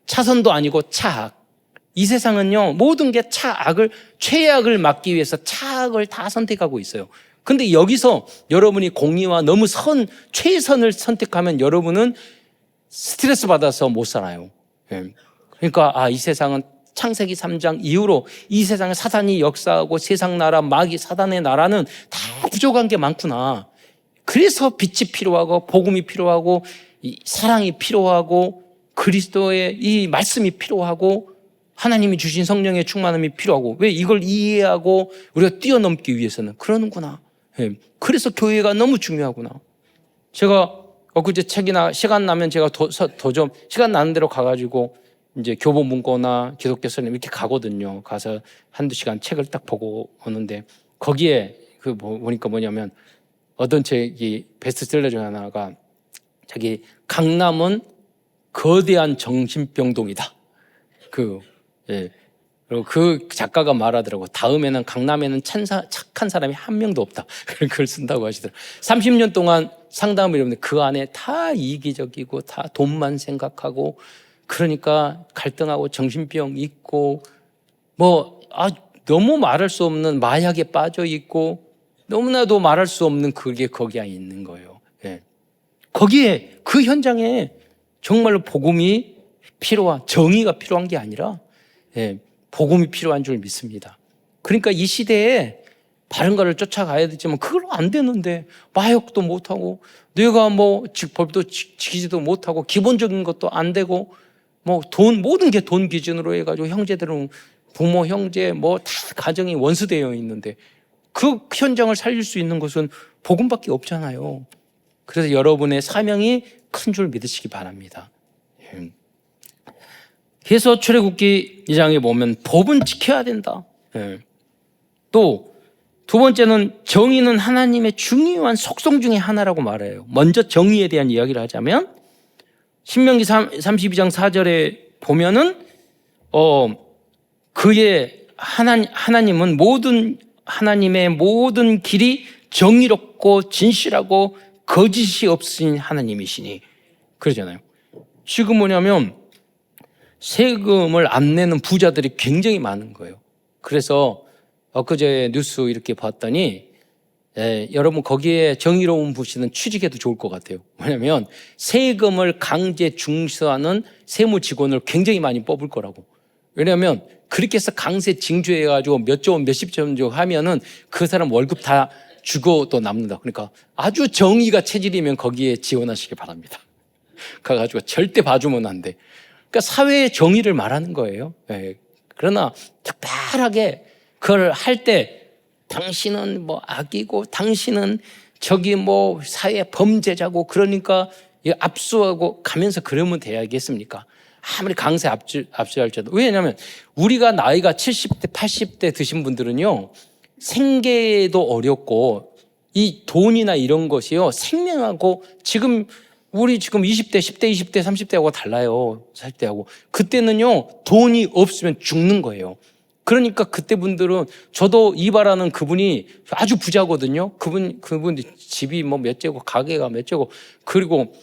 차선도 아니고 차악. 이 세상은요, 모든 게 최악을 막기 위해서 차악을 다 선택하고 있어요. 근데 여기서 여러분이 공의와 너무 최선을 선택하면 여러분은 스트레스 받아서 못 살아요. 그러니까, 이 세상은 창세기 3장 이후로 이 세상에 사단이 역사하고 세상 나라, 사단의 나라는 다 부족한 게 많구나. 그래서 빛이 필요하고 복음이 필요하고 사랑이 필요하고 그리스도의 이 말씀이 필요하고 하나님이 주신 성령의 충만함이 필요하고, 왜? 이걸 이해하고 우리가 뛰어넘기 위해서는 그러는구나. 그래서 교회가 너무 중요하구나. 제가 엊그제 시간 나면 제가 좀 시간 나는 대로 가가지고 이제 교보문고나 기독교 선임 이렇게 가거든요. 가서 한두 시간 책을 딱 보고 오는데 거기에 보니까 뭐냐면 어떤 책이 베스트셀러 중 하나가 자기 강남은 거대한 정신병동이다. 그리고 그 작가가 말하더라고. 다음에는 강남에는 착한 사람이 한 명도 없다. 그런 글 쓴다고 하시더라고요. 30년 동안 상담을 해보는데 그 안에 다 이기적이고 다 돈만 생각하고, 그러니까 갈등하고 정신병 있고 너무 말할 수 없는 마약에 빠져 있고 너무나도 말할 수 없는 그게 거기에 있는 거예요. 거기에 그 현장에 정말로 복음이 정의가 필요한 게 아니라 복음이 필요한 줄 믿습니다. 그러니까 이 시대에 바른 거를 쫓아가야 되지만 그걸로 안 되는데 마약도 못하고 내가 법도 지키지도 못하고 기본적인 것도 안 되고 모든 게 돈 기준으로 해가지고 형제들은 부모, 형제 다 가정이 원수되어 있는데 그 현장을 살릴 수 있는 것은 복음밖에 없잖아요. 그래서 여러분의 사명이 큰 줄 믿으시기 바랍니다. 그래서 출애굽기 2장에 보면 법은 지켜야 된다. 또 두 번째는 정의는 하나님의 중요한 속성 중에 하나라고 말해요. 먼저 정의에 대한 이야기를 하자면 신명기 32장 4절에 보면은 하나님의 모든 길이 정의롭고 진실하고 거짓이 없으신 하나님이시니 그러잖아요. 지금 뭐냐면 세금을 안 내는 부자들이 굉장히 많은 거예요. 그래서 엊그제 뉴스 이렇게 봤더니 여러분 거기에 정의로운 부시는 취직해도 좋을 것 같아요. 왜냐하면 세금을 강제 중수하는 세무 직원을 굉장히 많이 뽑을 거라고. 왜냐하면 그렇게 해서 강제 징수해가지고 몇조 원, 몇십조 원 하면은 그 사람 월급 다 주고 또 남는다. 그러니까 아주 정의가 체질이면 거기에 지원하시기 바랍니다. 가가지고 절대 봐주면 안 돼. 그러니까 사회의 정의를 말하는 거예요. 그러나 특별하게 그걸 할 때 당신은 악이고 당신은 사회 범죄자고 그러니까 압수하고 가면서 그러면 돼야겠습니까? 아무리 강세 압수할지라도. 왜냐하면 우리가 나이가 70대, 80대 드신 분들은요, 생계도 어렵고 이 돈이나 이런 것이요, 생명하고 지금 우리 지금 20대, 10대, 20대, 30대하고 달라요. 40대하고. 그때는요, 돈이 없으면 죽는 거예요. 그러니까 그때 분들은, 저도 이바라는 그분이 아주 부자거든요. 그분 집이 뭐 몇 채고, 가게가 몇 채고, 그리고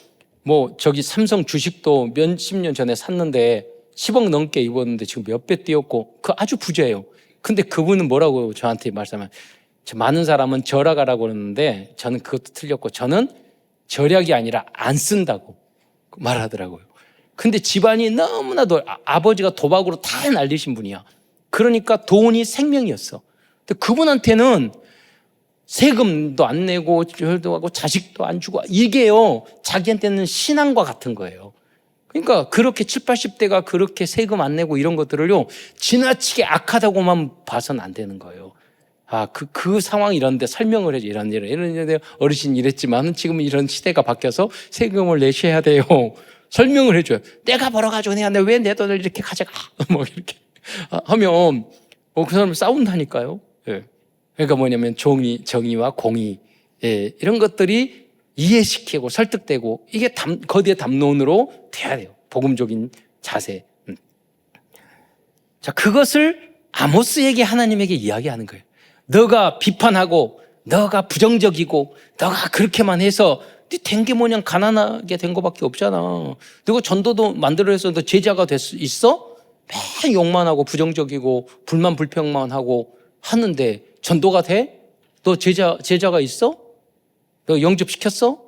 뭐 저기 삼성 주식도 몇십 년 전에 샀는데 10억 넘게 입었는데 지금 몇 배 뛰었고, 그 아주 부자예요. 근데 그분은 뭐라고 저한테 말씀하면, 많은 사람은 절약하라고 그러는데 저는 그것도 틀렸고, 저는 절약이 아니라 안 쓴다고 말하더라고요. 근데 집안이 너무나도 아버지가 도박으로 다 날리신 분이야. 그러니까 돈이 생명이었어. 근데 그분한테는 세금도 안 내고 절도 하고 자식도 안 주고, 이게요, 자기한테는 신앙과 같은 거예요. 그러니까 그렇게 70, 80대가 그렇게 세금 안 내고 이런 것들을요, 지나치게 악하다고만 봐서는 안 되는 거예요. 그 상황이 이런데 설명을 해줘. 이런 어르신 이랬지만 지금 이런 시대가 바뀌어서 세금을 내셔야 돼요. 설명을 해줘요. 내가 벌어가지고 내가 왜 내 돈을 이렇게 가져가? 뭐 이렇게 하면 그 사람 싸운다니까요. 예. 그러니까 뭐냐면 정의와 공의, 예, 이런 것들이 이해시키고 설득되고, 이게 거기에 담론으로 돼야 돼요. 복음적인 자세. 자, 그것을 아모스에게 하나님에게 이야기하는 거예요. 너가 비판하고 너가 부정적이고 너가 그렇게만 해서 네 된 게 뭐냐, 가난하게 된 거밖에 없잖아. 너가 전도도 만들어서 너 제자가 될 수 있어? 매일 욕만 하고 부정적이고 불만 불평만 하고 하는데 전도가 돼? 너 제자가 있어? 너 영접시켰어?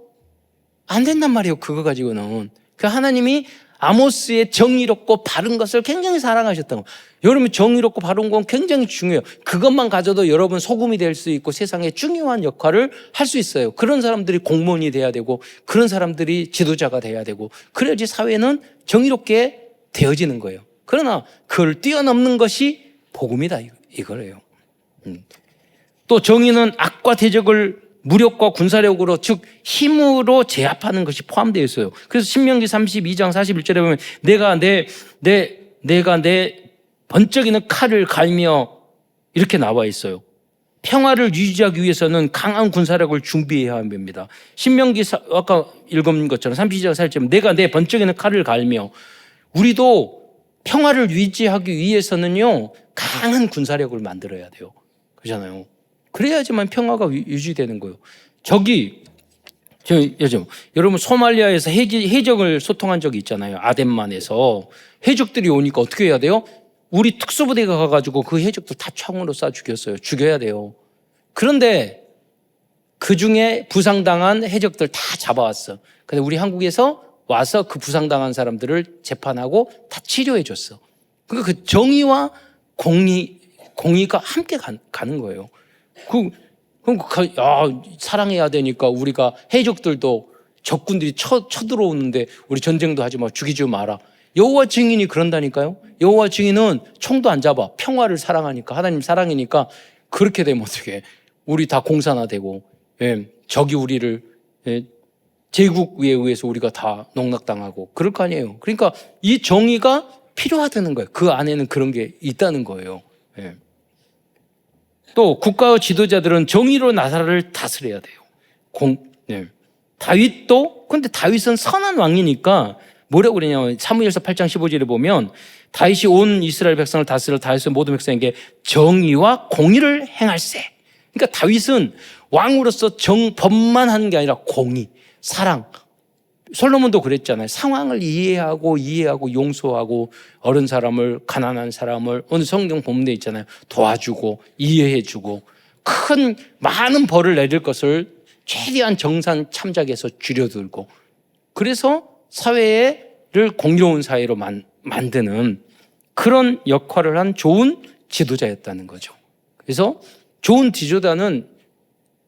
안 된단 말이에요. 그거 가지고는. 그 하나님이 아모스의 정의롭고 바른 것을 굉장히 사랑하셨다고. 여러분, 정의롭고 바른 건 굉장히 중요해요. 그것만 가져도 여러분 소금이 될 수 있고 세상에 중요한 역할을 할 수 있어요. 그런 사람들이 공무원이 돼야 되고, 그런 사람들이 지도자가 돼야 되고, 그래야지 사회는 정의롭게 되어지는 거예요. 그러나 그걸 뛰어넘는 것이 복음이다, 이거래요. 또 정의는 악과 대적을 무력과 군사력으로, 즉 힘으로 제압하는 것이 포함되어 있어요. 그래서 신명기 32장 41절에 보면 내가 내 번쩍이는 칼을 갈며 이렇게 나와 있어요. 평화를 유지하기 위해서는 강한 군사력을 준비해야 합니다. 신명기 아까 읽은 것처럼 32장 41절에 내가 내 번쩍이는 칼을 갈며, 우리도 평화를 유지하기 위해서는요, 강한 군사력을 만들어야 돼요. 그렇잖아요. 그래야지만 평화가 유지되는 거예요. 요즘 여러분 소말리아에서 해적을 소통한 적이 있잖아요. 아덴만에서 해적들이 오니까 어떻게 해야 돼요? 우리 특수부대가 가가지고 그 해적들 다 총으로 쏴 죽였어요. 죽여야 돼요. 그런데 그 중에 부상당한 해적들 다 잡아왔어. 근데 우리 한국에서 와서 그 부상당한 사람들을 재판하고 다 치료해 줬어. 그러니까 그 정의와 공의가 함께 가는 거예요. 사랑해야 되니까 우리가 해적들도 적군들이 쳐들어오는데 우리 전쟁도 하지 마, 죽이지 마라. 여호와 증인이 그런다니까요. 여호와 증인은 총도 안 잡아. 평화를 사랑하니까, 하나님 사랑이니까. 그렇게 되면 어떻게 우리 다 공산화되고, 적이 우리를, 제국에 의해서 우리가 다 농락당하고 그럴 거 아니에요. 그러니까 이 정의가 필요하다는 거예요. 그 안에는 그런 게 있다는 거예요. 또 국가의 지도자들은 정의로 나라를 다스려야 돼요. 다윗도, 근데 다윗은 선한 왕이니까 뭐라고 그러냐면 사무엘서 8장 15절에 보면 다윗이 온 이스라엘 백성을 다스려 다윗의 모든 백성에게 정의와 공의를 행할세. 그러니까 다윗은 왕으로서 법만 하는 게 아니라 공의, 사랑. 솔로몬도 그랬잖아요. 상황을 이해하고 용서하고, 어른 사람을, 가난한 사람을, 오늘 성경 본문에 있잖아요. 도와주고 이해해주고, 많은 벌을 내릴 것을 최대한 정산 참작해서 줄여들고, 그래서 사회를 공의로운 사회로 만드는 그런 역할을 한 좋은 지도자였다는 거죠. 그래서 좋은 지도자는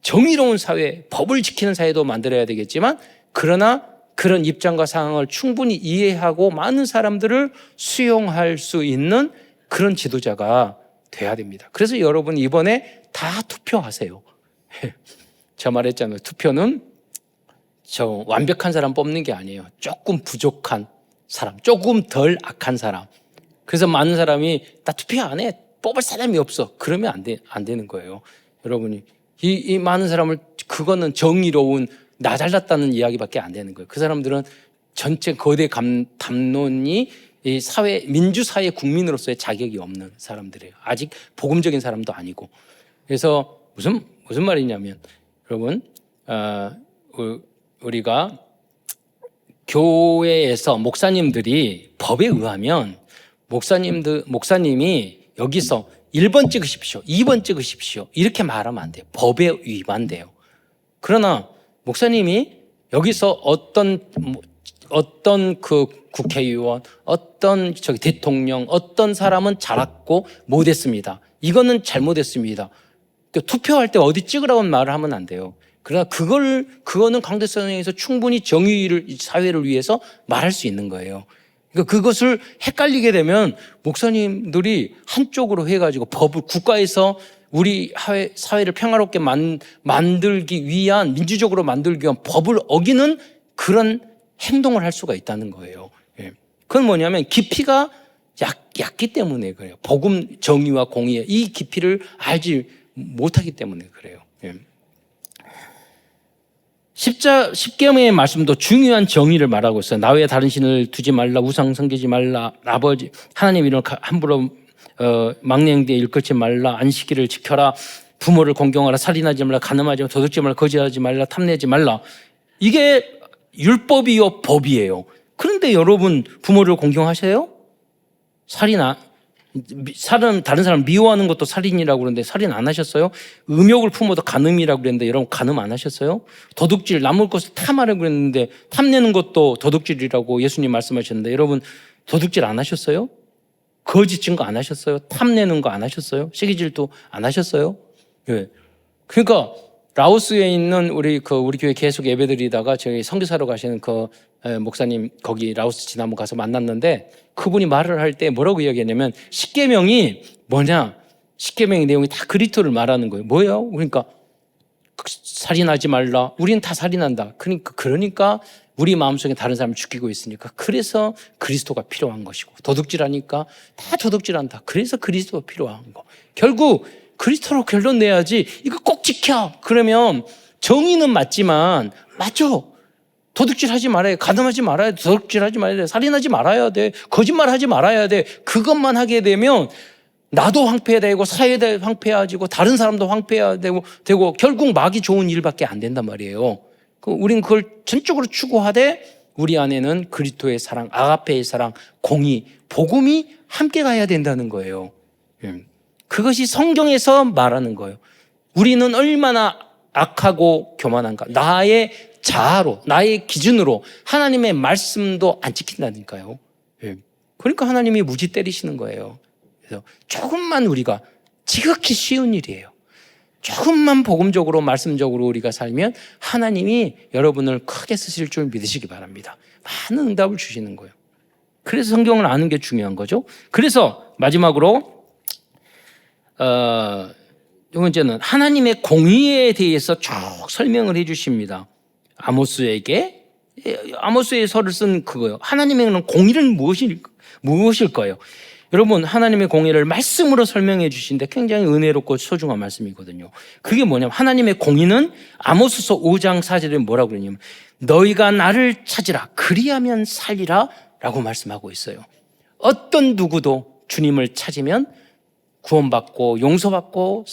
정의로운 사회, 법을 지키는 사회도 만들어야 되겠지만, 그러나 그런 입장과 상황을 충분히 이해하고 많은 사람들을 수용할 수 있는 그런 지도자가 돼야 됩니다. 그래서 여러분 이번에 다 투표하세요. 제가 말했잖아요. 투표는 완벽한 사람 뽑는 게 아니에요. 조금 부족한 사람, 조금 덜 악한 사람. 그래서 많은 사람이 나 투표 안 해, 뽑을 사람이 없어. 그러면 안 되는 거예요. 여러분이 이 많은 사람을 그거는 정의로운 나 잘났다는 이야기밖에 안 되는 거예요. 그 사람들은 전체 거대 담론이 이 사회, 민주사회 국민으로서의 자격이 없는 사람들이에요. 아직 복음적인 사람도 아니고. 그래서 무슨 말이냐면, 여러분, 우리가 교회에서 목사님들이 법에 의하면 목사님이 여기서 1번 찍으십시오, 2번 찍으십시오 이렇게 말하면 안 돼요. 법에 위반돼요. 그러나 목사님이 여기서 어떤 그 국회의원, 어떤 대통령, 어떤 사람은 잘했고 못했습니다, 이거는 잘못했습니다, 투표할 때 어디 찍으라고 말을 하면 안 돼요. 그러나 그거는 강대성에서 충분히 정의를, 사회를 위해서 말할 수 있는 거예요. 그러니까 그것을 헷갈리게 되면 목사님들이 한쪽으로 해가지고 법을, 국가에서 우리 사회를 평화롭게 만들기 위한, 민주적으로 만들기 위한 법을 어기는 그런 행동을 할 수가 있다는 거예요. 그건 뭐냐면 깊이가 얕기 때문에 그래요. 복음, 정의와 공의의 이 깊이를 알지 못하기 때문에 그래요. 십계명의 말씀도 중요한 정의를 말하고 있어요. 나 외에 다른 신을 두지 말라, 우상 섬기지 말라, 아버지 하나님 이름을 함부로 망령되이 일컫지 말라, 안식일을 지켜라, 부모를 공경하라, 살인하지 말라, 간음하지 말라, 도둑질 말라, 거짓하지 말라, 탐내지 말라. 이게 율법이요 법이에요. 그런데 여러분 부모를 공경하세요? 다른 사람 미워하는 것도 살인이라고 그러는데 살인 안 하셨어요? 음욕을 품어도 간음이라고 그랬는데 여러분 간음 안 하셨어요? 도둑질, 남의 것을 탐하라고 그랬는데 탐내는 것도 도둑질이라고 예수님 말씀하셨는데 여러분 도둑질 안 하셨어요? 거짓 증거 안 하셨어요? 탐내는 거 안 하셨어요? 시기질도 안 하셨어요? 예. 그러니까 라오스에 있는 우리 교회 계속 예배드리다가 저희 선교사로 가시는 목사님 거기 라오스 지난번 가서 만났는데 그분이 말을 할 때 뭐라고 이야기했냐면 십계명이 뭐냐? 십계명의 내용이 다 그리스도를 말하는 거예요. 뭐예요? 그러니까 살인하지 말라. 우리는 다 살인한다. 그러니까 우리 마음속에 다른 사람을 죽이고 있으니까 그래서 그리스도가 필요한 것이고, 도둑질하니까 다 도둑질한다. 그래서 그리스도가 필요한 거. 결국 그리스도로 결론 내야지 이거 꼭 지켜. 그러면 정의는 맞지만 맞죠. 도둑질하지 말아야 돼. 가늠하지 말아야 돼. 도둑질하지 말아야 돼. 살인하지 말아야 돼. 거짓말하지 말아야 돼. 그것만 하게 되면 나도 황폐되고 사회도 황폐해지고 다른 사람도 황폐되고 결국 막이 좋은 일밖에 안 된단 말이에요. 우린 그걸 전적으로 추구하되 우리 안에는 그리스도의 사랑, 아가페의 사랑, 공의, 복음이 함께 가야 된다는 거예요. 그것이 성경에서 말하는 거예요. 우리는 얼마나 악하고 교만한가. 나의 자아로, 나의 기준으로 하나님의 말씀도 안 지킨다니까요. 그러니까 하나님이 무지 때리시는 거예요. 그래서 조금만 우리가, 지극히 쉬운 일이에요. 조금만 복음적으로, 말씀적으로 우리가 살면 하나님이 여러분을 크게 쓰실 줄 믿으시기 바랍니다. 많은 응답을 주시는 거예요. 그래서 성경을 아는 게 중요한 거죠. 그래서 마지막으로 두 번째는 하나님의 공의에 대해서 쭉 설명을 해 주십니다. 아모스에서를 쓴 그거예요. 하나님의 공의는 무엇일까요? 여러분, 하나님의 공의를 말씀으로 설명해 주시는데 굉장히 은혜롭고 소중한 말씀이거든요. 그게 뭐냐면 하나님의 공의는 아모스서 5장 4절에 뭐라고 그러냐면 너희가 나를 찾으라 그리하면 살리라 라고 말씀하고 있어요. 어떤 누구도 주님을 찾으면 구원받고 용서받고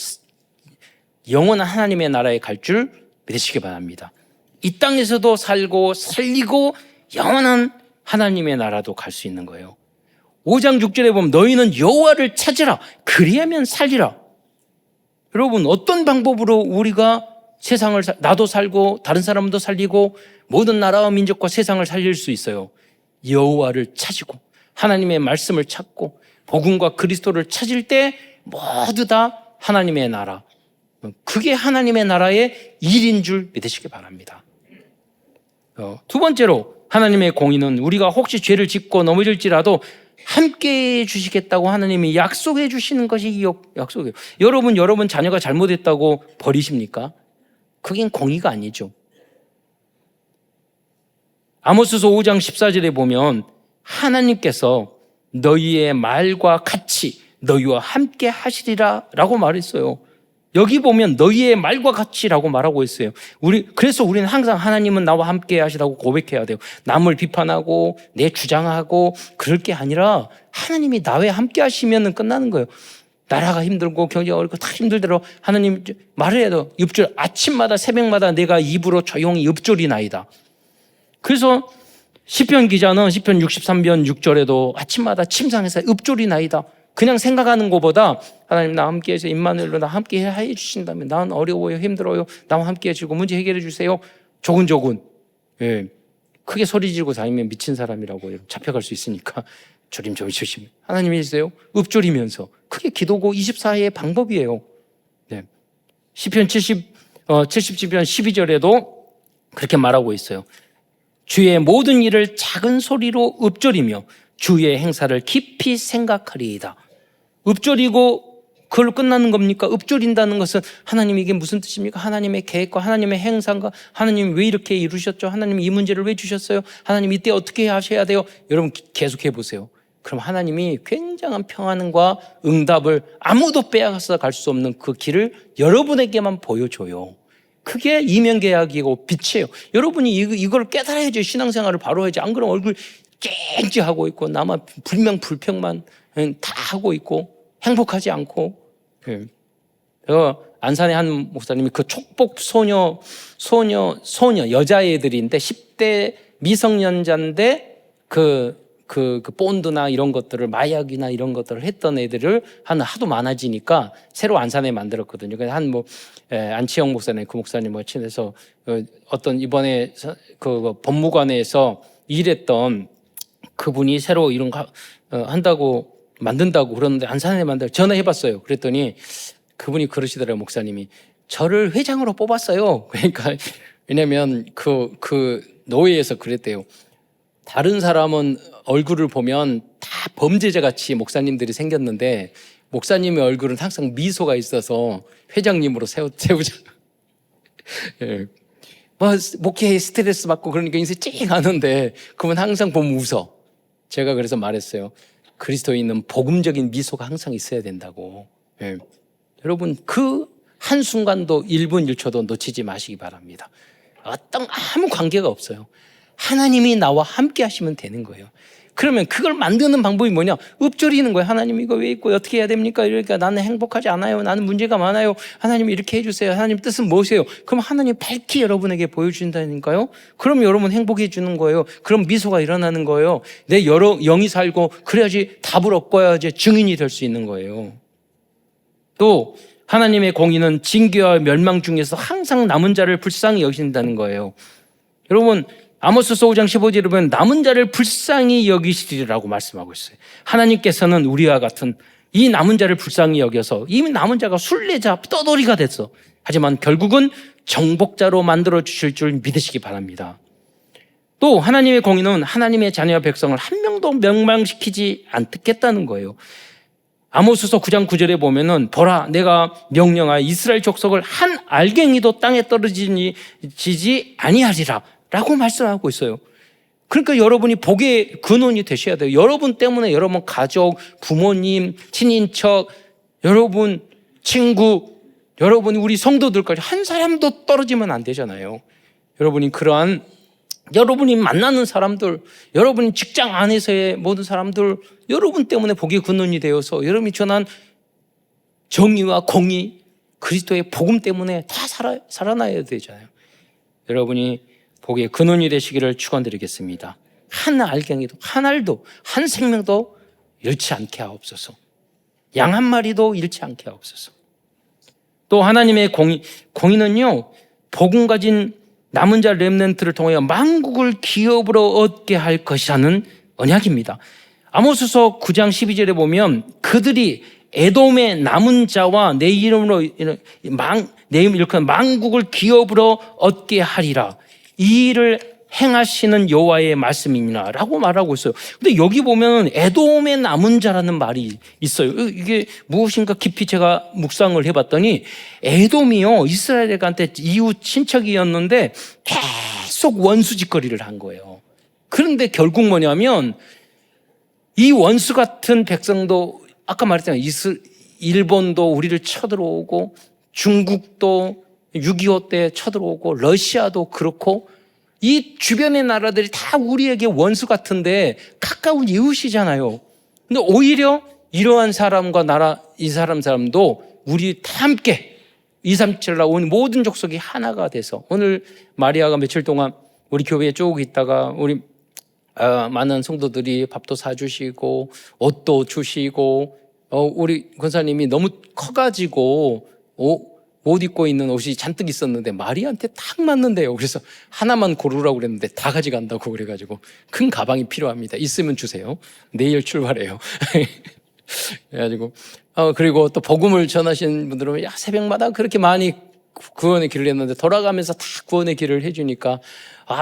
영원한 하나님의 나라에 갈 줄 믿으시기 바랍니다. 이 땅에서도 살고 살리고 영원한 하나님의 나라도 갈 수 있는 거예요. 5장 6절에 보면 너희는 여호와를 찾으라 그리하면 살리라. 여러분, 어떤 방법으로 우리가 세상을 나도 살고 다른 사람도 살리고 모든 나라와 민족과 세상을 살릴 수 있어요? 여호와를 찾고 하나님의 말씀을 찾고 복음과 그리스도를 찾을 때 모두 다 하나님의 나라, 그게 하나님의 나라의 일인 줄 믿으시기 바랍니다. 두 번째로 하나님의 공의는 우리가 혹시 죄를 짓고 넘어질지라도 함께 해주시겠다고 하나님이 약속해 주시는 것이 약속이에요. 여러분 자녀가 잘못했다고 버리십니까? 그게 공의가 아니죠. 아모스서 5장 14절에 보면 하나님께서 너희의 말과 같이 너희와 함께 하시리라 라고 말했어요. 여기 보면 너희의 말과 같이라고 말하고 있어요. 그래서 우리는 항상 하나님은 나와 함께 하시다고 고백해야 돼요. 남을 비판하고 내 주장하고 그럴 게 아니라 하나님이 나와 함께 하시면 끝나는 거예요. 나라가 힘들고 경제가 어렵고 다 힘들더라도 하나님 말해야 돼요. 읊조리 아침마다 새벽마다 내가 입으로 조용히 읊조리나이다. 그래서 시편 기자는 시편 63편 6절에도 아침마다 침상에서 읊조리나이다. 그냥 생각하는 것보다 하나님 나와 함께해서 임마누엘로 나 함께 해 주신다면 나는 어려워요 힘들어요 나와 함께 해주고 문제 해결해 주세요. 조근조근 크게 소리 지르고 다니면 미친 사람이라고 잡혀갈 수 있으니까 조심조심 하나님이 해주세요. 읊조리면서 그게 기도고 24회의 방법이에요. 시편 77편 12절에도 그렇게 말하고 있어요. 주의 모든 일을 작은 소리로 읊조리며 주의 행사를 깊이 생각하리이다. 읊조리고 그걸로 끝나는 겁니까? 읊조린다는 것은 하나님 이게 무슨 뜻입니까? 하나님의 계획과 하나님의 행사가 하나님 왜 이렇게 이루셨죠? 하나님 이 문제를 왜 주셨어요? 하나님 이때 어떻게 하셔야 돼요? 여러분 계속해 보세요. 그럼 하나님이 굉장한 평안과 응답을 아무도 빼앗아 갈 수 없는 그 길을 여러분에게만 보여줘요. 그게 이면계약이고 빛이에요. 여러분이 이걸 깨달아야죠. 신앙생활을 바로 해야지. 안 그러면 얼굴 쨍쨍하고 있고 나만 불평만 다 하고 있고 행복하지 않고. 안산의 한 목사님이 그 촉복 소녀 여자애들인데 10대 미성년자인데 그 본드나 이런 것들을 마약이나 이런 것들을 했던 애들을 하도 많아지니까 새로 안산에 만들었거든요. 그래서 안치영 목사님 그 목사님 친해서 어떤 이번에 그 법무관에서 일했던 그분이 새로 이런 거 만든다고 그러는데 안산에 전화해봤어요. 그랬더니 그분이 그러시더라고요. 목사님이 저를 회장으로 뽑았어요. 그러니까 왜냐면 그 노회에서 그랬대요. 다른 사람은 얼굴을 보면 다 범죄자같이 목사님들이 생겼는데 목사님의 얼굴은 항상 미소가 있어서 회장님으로 세우자. 목회에 스트레스 받고 그러니까 인생 찡하는데 그분 항상 보면 웃어. 제가 그래서 말했어요. 그리스도인은 복음적인 미소가 항상 있어야 된다고. 여러분 그 한순간도 1분 1초도 놓치지 마시기 바랍니다. 아무 관계가 없어요. 하나님이 나와 함께 하시면 되는 거예요. 그러면 그걸 만드는 방법이 뭐냐? 읊조리는 거예요. 하나님 이거 왜 있고 어떻게 해야 됩니까? 이러니까 나는 행복하지 않아요. 나는 문제가 많아요. 하나님 이렇게 해주세요. 하나님 뜻은 무엇이에요? 그럼 하나님 밝히 여러분에게 보여주신다니까요. 그럼 여러분 행복해 주는 거예요. 그럼 미소가 일어나는 거예요. 내 영이 살고 그래야지 답을 얻고야지 증인이 될 수 있는 거예요. 또 하나님의 공의는 징계와 멸망 중에서 항상 남은 자를 불쌍히 여기신다는 거예요. 여러분 아모스서 5장 15절에 보면 남은 자를 불쌍히 여기시리라고 말씀하고 있어요. 하나님께서는 우리와 같은 이 남은 자를 불쌍히 여겨서 이 남은 자가 순례자 떠돌이가 됐어. 하지만 결국은 정복자로 만들어 주실 줄 믿으시기 바랍니다. 또 하나님의 공의는 하나님의 자녀와 백성을 한 명도 멸망시키지 않겠다는 거예요. 아모스서 9장 9절에 보면은 보라 내가 명령하여 이스라엘 족속을 한 알갱이도 땅에 떨어지지 아니하리라 라고 말씀하고 있어요. 그러니까 여러분이 복의 근원이 되셔야 돼요. 여러분 때문에 여러분 가족, 부모님, 친인척, 여러분 친구, 여러분이 우리 성도들까지 한 사람도 떨어지면 안 되잖아요. 여러분이 만나는 사람들, 여러분이 직장 안에서의 모든 사람들, 여러분 때문에 복의 근원이 되어서 여러분이 전한 정의와 공의, 그리스도의 복음 때문에 다 살아나야 되잖아요. 여러분이 복의 근원이 되시기를 축원드리겠습니다. 한 알갱이도 한 알도 한 생명도 잃지 않게 하옵소서. 양 한 마리도 잃지 않게 하옵소서. 또 하나님의 공의는요 복음 가진 남은 자 렘넌트를 통하여 만국을 기업으로 얻게 할 것이라는 언약입니다. 아모스서 9장 12절에 보면 그들이 에돔의 남은 자와 내 이름으로 내 이름 일컫는 만국을 기업으로 얻게 하리라. 이 일을 행하시는 여호와의 말씀이니라 라고 말하고 있어요. 근데 여기 보면 에돔의 남은 자라는 말이 있어요. 이게 무엇인가 깊이 제가 묵상을 해봤더니 에돔이요 이스라엘한테 이웃 친척이었는데 계속 원수짓거리를 한 거예요. 그런데 결국 뭐냐면 이 원수 같은 백성도 아까 말했잖아요. 일본도 우리를 쳐들어오고 중국도 6.25 때 쳐들어오고 러시아도 그렇고 이 주변의 나라들이 다 우리에게 원수 같은데 가까운 이웃이잖아요. 근데 오히려 이러한 사람과 나라, 이 사람도 우리 다 함께 237 나온 모든 족속이 하나가 돼서 오늘 마리아가 며칠 동안 우리 교회에 쭉 있다가 우리 많은 성도들이 밥도 사주시고 옷도 주시고 우리 권사님이 너무 커가지고 옷 입고 있는 옷이 잔뜩 있었는데 마리아한테 딱 맞는데요. 그래서 하나만 고르라고 그랬는데 다 가져간다고 그래가지고 큰 가방이 필요합니다. 있으면 주세요. 내일 출발해요. 그래가지고 그리고 또 복음을 전하신 분들은 야 새벽마다 그렇게 많이 구원의 길을 했는데 돌아가면서 다 구원의 길을 해주니까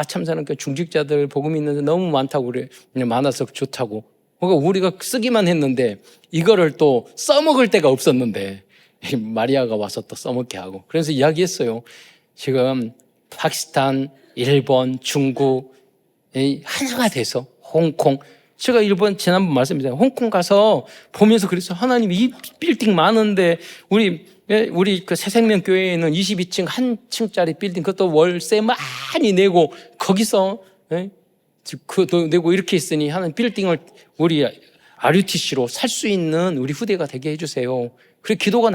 참사는 중직자들 복음 있는데 너무 많다고 그래. 그냥 많아서 좋다고. 그러니까 우리가 쓰기만 했는데 이거를 또 써먹을 데가 없었는데 마리아가 와서 또 써먹게 하고. 그래서 이야기했어요. 지금 파키스탄, 일본, 중국 하나가 돼서 홍콩. 제가 일본 지난번 말씀드렸잖아요. 홍콩 가서 보면서 그랬어요. 하나님 이 빌딩 많은데 우리 그 새생명교회에는 22층 한 층짜리 빌딩 그것도 월세 많이 내고 거기서 그도 내고 이렇게 있으니 하는 빌딩을 우리 RUTC로 살 수 있는 우리 후대가 되게 해주세요. 그래 기도가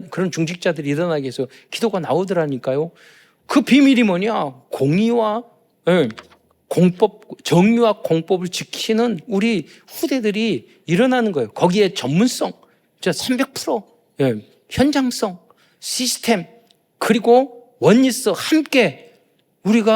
그런 중직자들이 일어나게 해서 기도가 나오더라니까요. 그 비밀이 뭐냐? 공의와 공법, 정의와 공법을 지키는 우리 후대들이 일어나는 거예요. 거기에 전문성, 300%, 현장성, 시스템, 그리고 원리스 함께 우리가